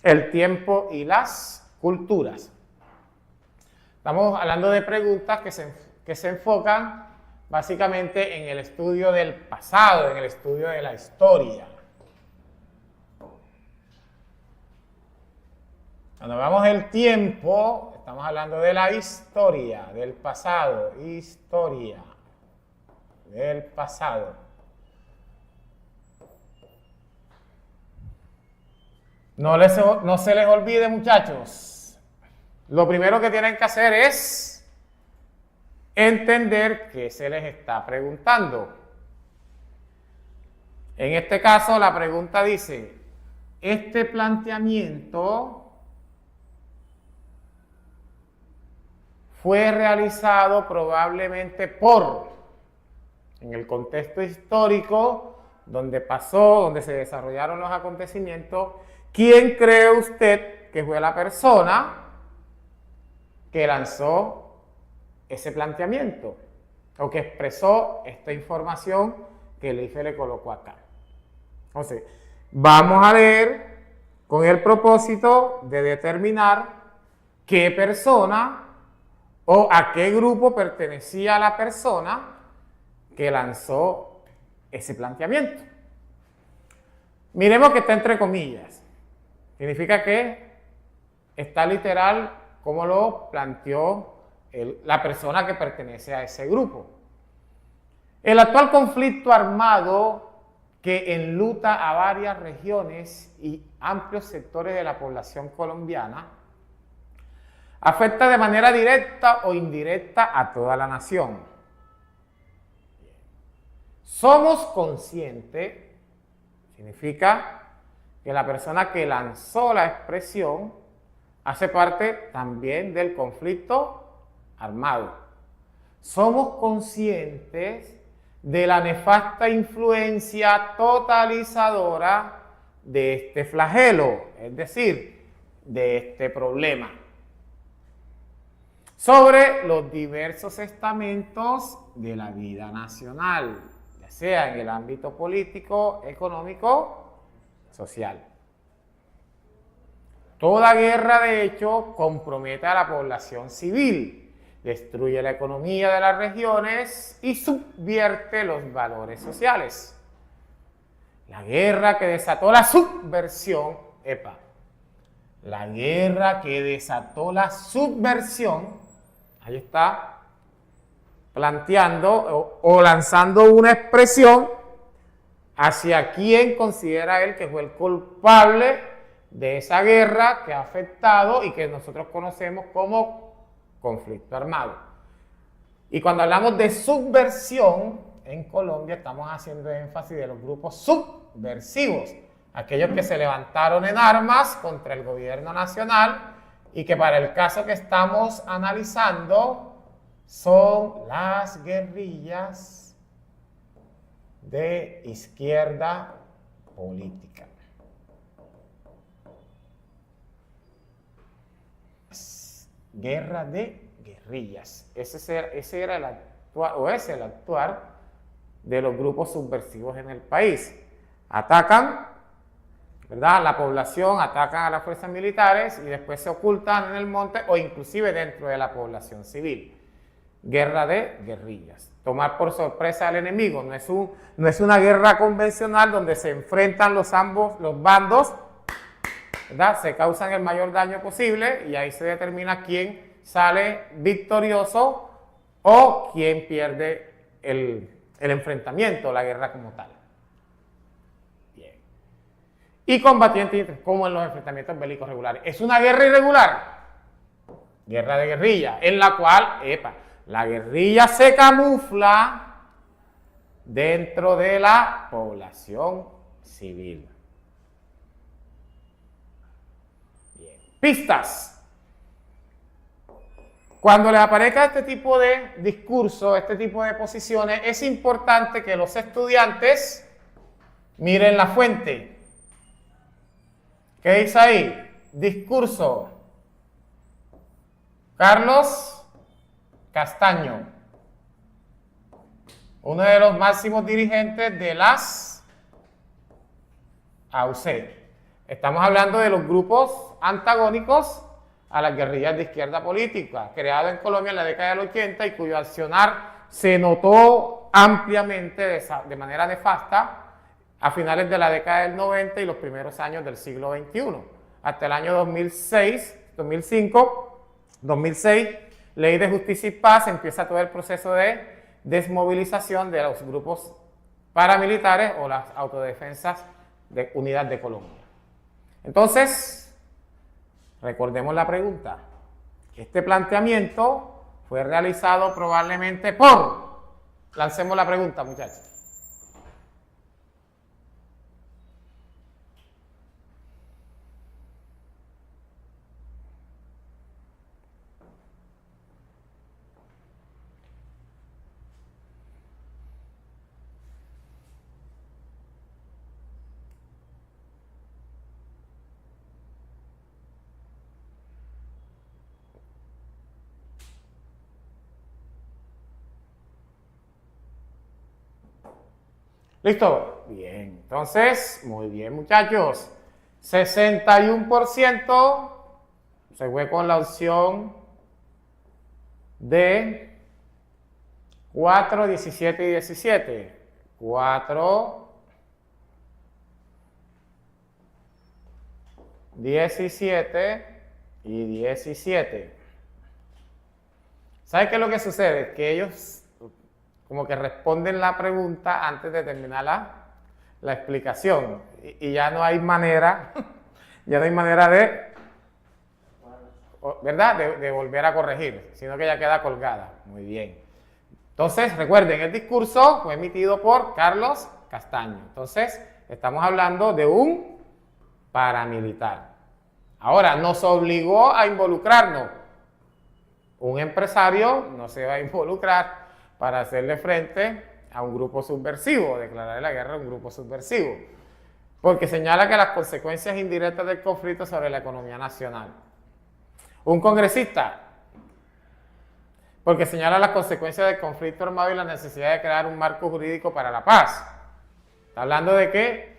el tiempo y las culturas. Estamos hablando de preguntas que se enfocan básicamente en el estudio del pasado, en el estudio de la historia. Cuando veamos el tiempo, estamos hablando de la historia, del pasado, historia del pasado. No se les olvide, muchachos, lo primero que tienen que hacer es entender qué se les está preguntando. En este caso, la pregunta dice, este planteamiento fue realizado probablemente en el contexto histórico donde donde se desarrollaron los acontecimientos, ¿quién cree usted que fue la persona que lanzó ese planteamiento o que expresó esta información que el IFE le colocó acá? Entonces, vamos a ver con el propósito de determinar qué persona o a qué grupo pertenecía la persona que lanzó ese planteamiento. Miremos que está entre comillas. Significa que está literal como lo planteó la persona que pertenece a ese grupo. El actual conflicto armado que enluta a varias regiones y amplios sectores de la población colombiana afecta de manera directa o indirecta a toda la nación. Somos conscientes, significa que la persona que lanzó la expresión hace parte también del conflicto armado. Somos conscientes de la nefasta influencia totalizadora de este flagelo, es decir, de este problema, sobre los diversos estamentos de la vida nacional, ya sea en el ámbito político, económico, social. Toda guerra, de hecho, compromete a la población civil, destruye la economía de las regiones y subvierte los valores sociales. La guerra que desató la subversión, la guerra que desató la subversión, ahí está, planteando o lanzando una expresión hacia quien considera él que fue el culpable de esa guerra que ha afectado y que nosotros conocemos como conflicto armado. Y cuando hablamos de subversión, en Colombia estamos haciendo énfasis de los grupos subversivos, aquellos que se levantaron en armas contra el gobierno nacional y que para el caso que estamos analizando son las guerrillas de izquierda política. Guerra de guerrillas. Ese era el actuar, o es el actuar de los grupos subversivos en el país. Atacan, ¿verdad?, la población, atacan a las fuerzas militares y después se ocultan en el monte o inclusive dentro de la población civil. Guerra de guerrillas. Tomar por sorpresa al enemigo. No es una guerra convencional donde se enfrentan los bandos, ¿verdad? Se causan el mayor daño posible y ahí se determina quién sale victorioso o quién pierde el enfrentamiento, la guerra como tal. Bien. Y combatientes como en los enfrentamientos bélicos regulares. Es una guerra irregular, guerra de guerrilla, en la cual, la guerrilla se camufla dentro de la población civil. Bien. Pistas. Cuando les aparezca este tipo de discurso, este tipo de posiciones, es importante que los estudiantes miren la fuente. ¿Qué dice ahí? Discurso. Carlos Castaño, uno de los máximos dirigentes de las AUC. Estamos hablando de los grupos antagónicos a las guerrillas de izquierda política, creado en Colombia en la década del 80 y cuyo accionar se notó ampliamente de manera nefasta a finales de la década del 90 y los primeros años del siglo XXI. hasta el año 2006, Ley de Justicia y Paz, empieza todo el proceso de desmovilización de los grupos paramilitares o las autodefensas de Unidad de Colombia. Entonces, recordemos la pregunta. Este planteamiento fue realizado probablemente por... Lancemos la pregunta, muchachos. ¿Listo? Bien, entonces, muy bien, muchachos. 61% se fue con la opción de 4, 17 y 17. 4, 17 y 17. ¿Sabe qué es lo que sucede? Que ellos como que responden la pregunta antes de terminar la explicación. Y ya no hay manera, ya no hay manera de, ¿verdad? De volver a corregir, sino que ya queda colgada. Muy bien. Entonces, recuerden, el discurso fue emitido por Carlos Castaño. Entonces, estamos hablando de un paramilitar. Ahora, nos obligó a involucrarnos. Un empresario no se va a involucrar para hacerle frente a un grupo subversivo, declararle la guerra a un grupo subversivo, porque señala que las consecuencias indirectas del conflicto sobre la economía nacional. Un congresista, porque señala las consecuencias del conflicto armado y la necesidad de crear un marco jurídico para la paz. Está hablando de que